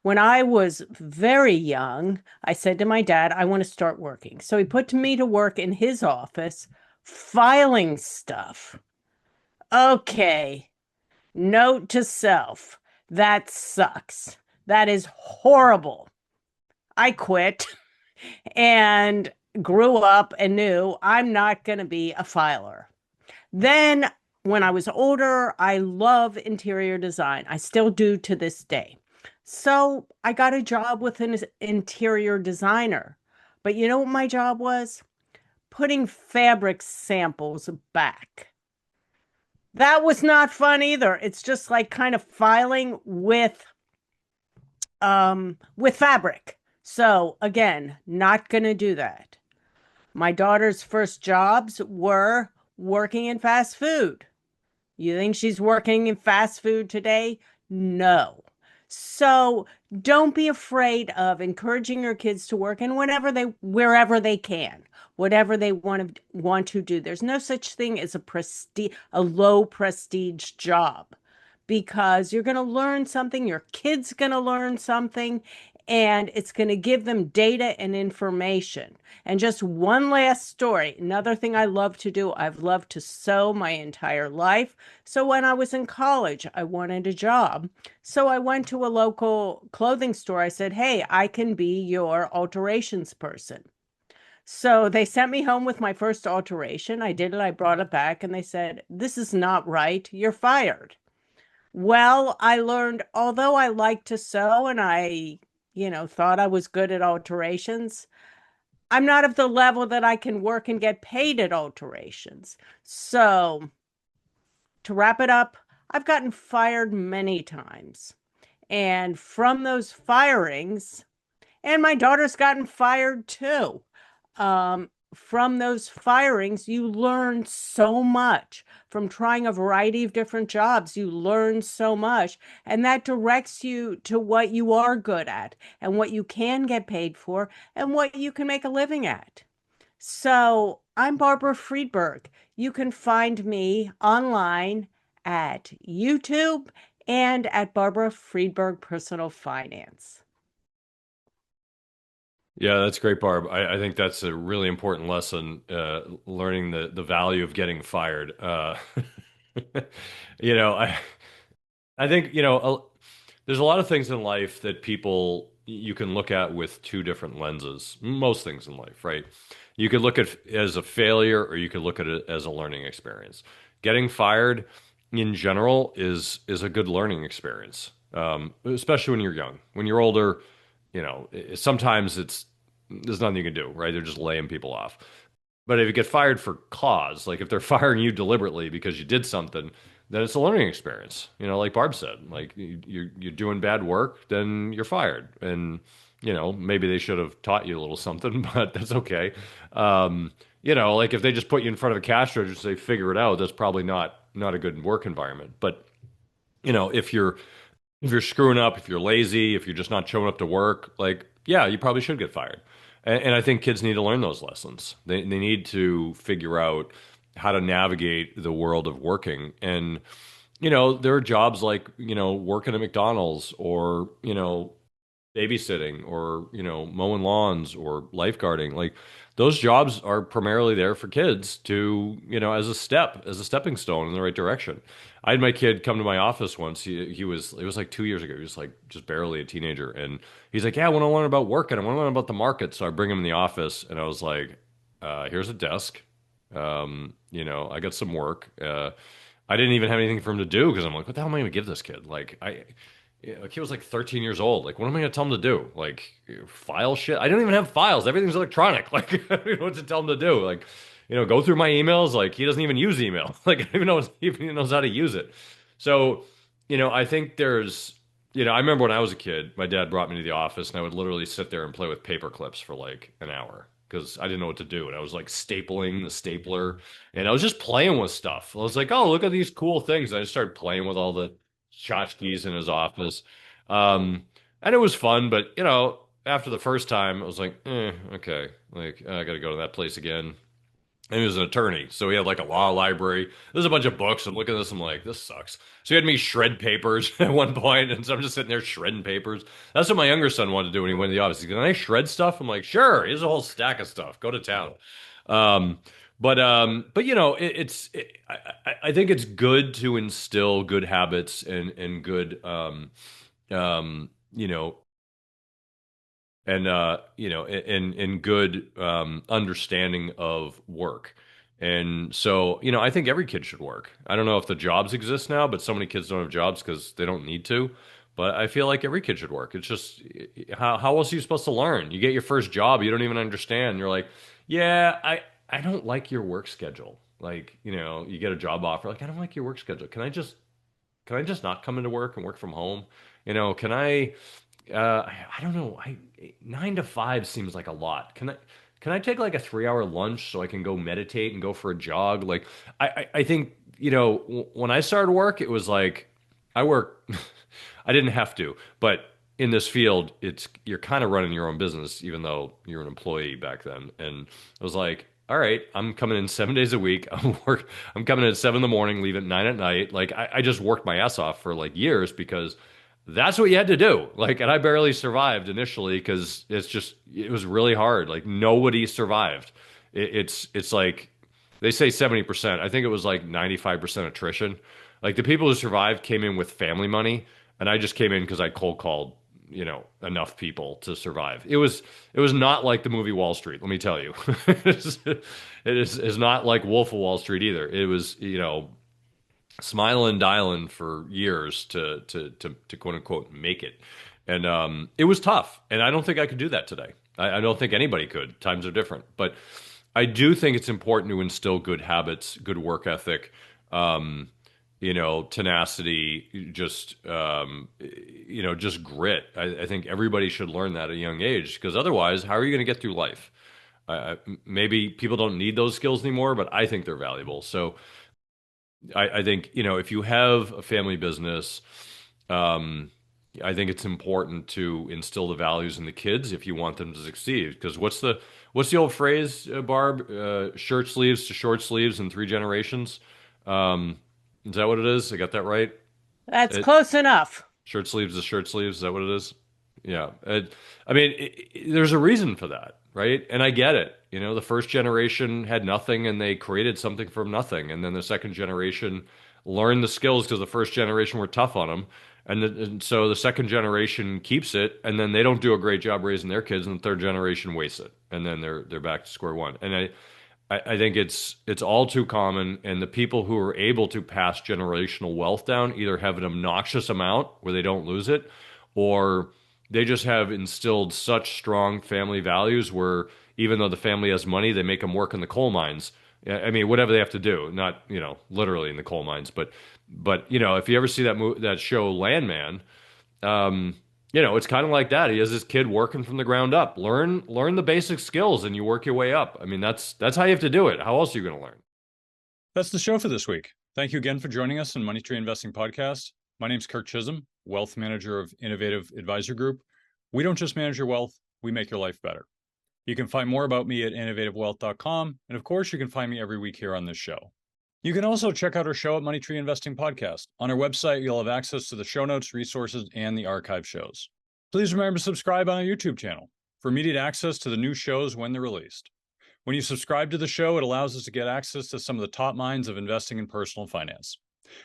When I was very young, I said to my dad, I want to start working. So he put me to work in his office, filing stuff. Okay, note to self, that sucks. That is horrible. I quit and grew up and knew I'm not going to be a filer. Then when I was older, I love interior design. I still do to this day. So I got a job with an interior designer. But you know what my job was? Putting fabric samples back. That was not fun either. It's just like kind of filing with fabric. So again, not going to do that. My daughter's first jobs were working in fast food. You think she's working in fast food today? No. So don't be afraid of encouraging your kids to work in wherever they can, whatever they want to do. There's no such thing as a low prestige job, because you're going to learn something, your kid's going to learn something, and it's going to give them data and information. And just one last story. Another thing I love to do, I've loved to sew my entire life. So when I was in college, I wanted a job. So I went to a local clothing store. I said, hey, I can be your alterations person. So they sent me home with my first alteration. I did it. I brought it back, and they said, this is not right. You're fired. Well, I learned, although I like to sew and I thought I was good at alterations, I'm not of the level that I can work and get paid at alterations. So to wrap it up, I've gotten fired many times. And from those firings, and my daughter's gotten fired too. from those firings, you learn so much. From trying a variety of different jobs, you learn so much. And that directs you to what you are good at and what you can get paid for and what you can make a living at. So I'm Barbara Friedberg. You can find me online at YouTube and at Barbara Friedberg Personal Finance. Yeah, that's great, Barb. I think that's a really important lesson, learning the value of getting fired. You know, I think, there's a lot of things in life that people you can look at with two different lenses. Most things in life, right? You could look at it as a failure or you could look at it as a learning experience. Getting fired in general is a good learning experience, especially when you're young. When you're older, sometimes there's nothing you can do, right? They're just laying people off. But if you get fired for cause, like if they're firing you deliberately because you did something, then it's a learning experience. Like Barb said, like you're doing bad work, then you're fired. And maybe they should have taught you a little something, but that's okay. Like if they just put you in front of a cash register and say figure it out, that's probably not a good work environment. But if you're screwing up, if you're lazy, if you're just not showing up to work, like, yeah, you probably should get fired. And I think kids need to learn those lessons. They need to figure out how to navigate the world of working. And, there are jobs like, working at McDonald's or, babysitting or, mowing lawns or lifeguarding. Like those jobs are primarily there for kids to, as a stepping stone in the right direction. I had my kid come to my office once. It was like 2 years ago. He was like just barely a teenager. And he's like, yeah, I want to learn about work and I want to learn about the market. So I bring him in the office and I was like, here's a desk. I got some work. I didn't even have anything for him to do because I'm like, what the hell am I going to give this kid? Like he was like 13 years old. Like, what am I going to tell him to do? Like, file shit? I don't even have files. Everything's electronic. Like, I don't know what to tell him to do. Like, go through my emails. Like, he doesn't even use email. Like, I don't even know if he even knows how to use it. So, I think I remember when I was a kid, my dad brought me to the office and I would literally sit there and play with paper clips for like an hour because I didn't know what to do. And I was like stapling the stapler and I was just playing with stuff. I was like, oh, look at these cool things. And I just started playing with all the tchotchkes in his office. And it was fun, but after the first time, I was like, okay, like I got to go to that place again. And he was an attorney, so he had like a law library. There's a bunch of books. I'm looking at this, I'm like, this sucks. So he had me shred papers at one point, and so I'm just sitting there shredding papers. That's what my younger son wanted to do when he went to the office. He's like, can I shred stuff? I'm like, sure. Here's a whole stack of stuff. Go to town. Um, but I think it's good to instill good habits and good um, you know, and good understanding of work. And so, I think every kid should work. I don't know if the jobs exist now, but so many kids don't have jobs because they don't need to. But I feel like every kid should work. It's just how else are you supposed to learn? You get your first job, you don't even understand. You're like, yeah, I don't like your work schedule. Like, you get a job offer, like, I don't like your work schedule. Can I just not come into work and work from home? Can I don't know. 9 to 5 seems like a lot. Can I take like a 3 hour lunch so I can go meditate and go for a jog? Like I think, when I started work, it was like I work I didn't have to, but in this field, you're kind of running your own business, even though you're an employee back then. And I was like, all right, I'm coming in 7 days a week. I'm coming in at 7 in the morning, leave at 9 at night. Like I just worked my ass off for like years because that's what you had to do. Like, and I barely survived initially because it was really hard. Like nobody survived. It's like they say 70%. I think it was like 95% attrition. Like the people who survived came in with family money, and I just came in because I cold called, enough people to survive. It was not like the movie Wall Street, let me tell you. It is not like Wolf of Wall Street either. It was, smiling and dialing for years to quote unquote make it. And it was tough. And I don't think I could do that today. I don't think anybody could. Times are different. But I do think it's important to instill good habits, good work ethic, tenacity, just grit. I think everybody should learn that at a young age because otherwise, how are you going to get through life? Maybe people don't need those skills anymore, but I think they're valuable. So I think, if you have a family business, um, I think it's important to instill the values in the kids if you want them to succeed. Because what's the old phrase, Barb? Shirt sleeves to short sleeves in 3 generations. Is that what it is? I got that right? That's It, close enough. Shirt sleeves to shirt sleeves. Is that what it is? Yeah. I mean, there's a reason for that, right? And I get it. The first generation had nothing and they created something from nothing. And then the second generation learned the skills because the first generation were tough on them. And so the second generation keeps it, and then they don't do a great job raising their kids, and the third generation wastes it. And then they're back to square one. And I think it's all too common, and the people who are able to pass generational wealth down either have an obnoxious amount where they don't lose it, or they just have instilled such strong family values where even though the family has money, they make them work in the coal mines. I mean, whatever they have to do, not literally in the coal mines, but if you ever see that show Landman, it's kind of like that. He has this kid working from the ground up. Learn the basic skills, and you work your way up. I mean, that's how you have to do it. How else are you going to learn? That's the show for this week. Thank you again for joining us on Money Tree Investing Podcast. My name's Kirk Chisholm, wealth manager of Innovative Advisor Group. We don't just manage your wealth, we make your life better. You can find more about me at innovativewealth.com. And of course, you can find me every week here on this show. You can also check out our show at Money Tree Investing Podcast. On our website, you'll have access to the show notes, resources, and the archive shows. Please remember to subscribe on our YouTube channel for immediate access to the new shows when they're released. When you subscribe to the show, it allows us to get access to some of the top minds of investing in personal finance.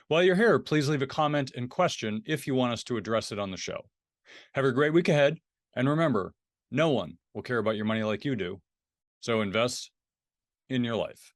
While you're here, please leave a comment and question if you want us to address it on the show. Have a great week ahead, and remember, no one will care about your money like you do, so invest in your life.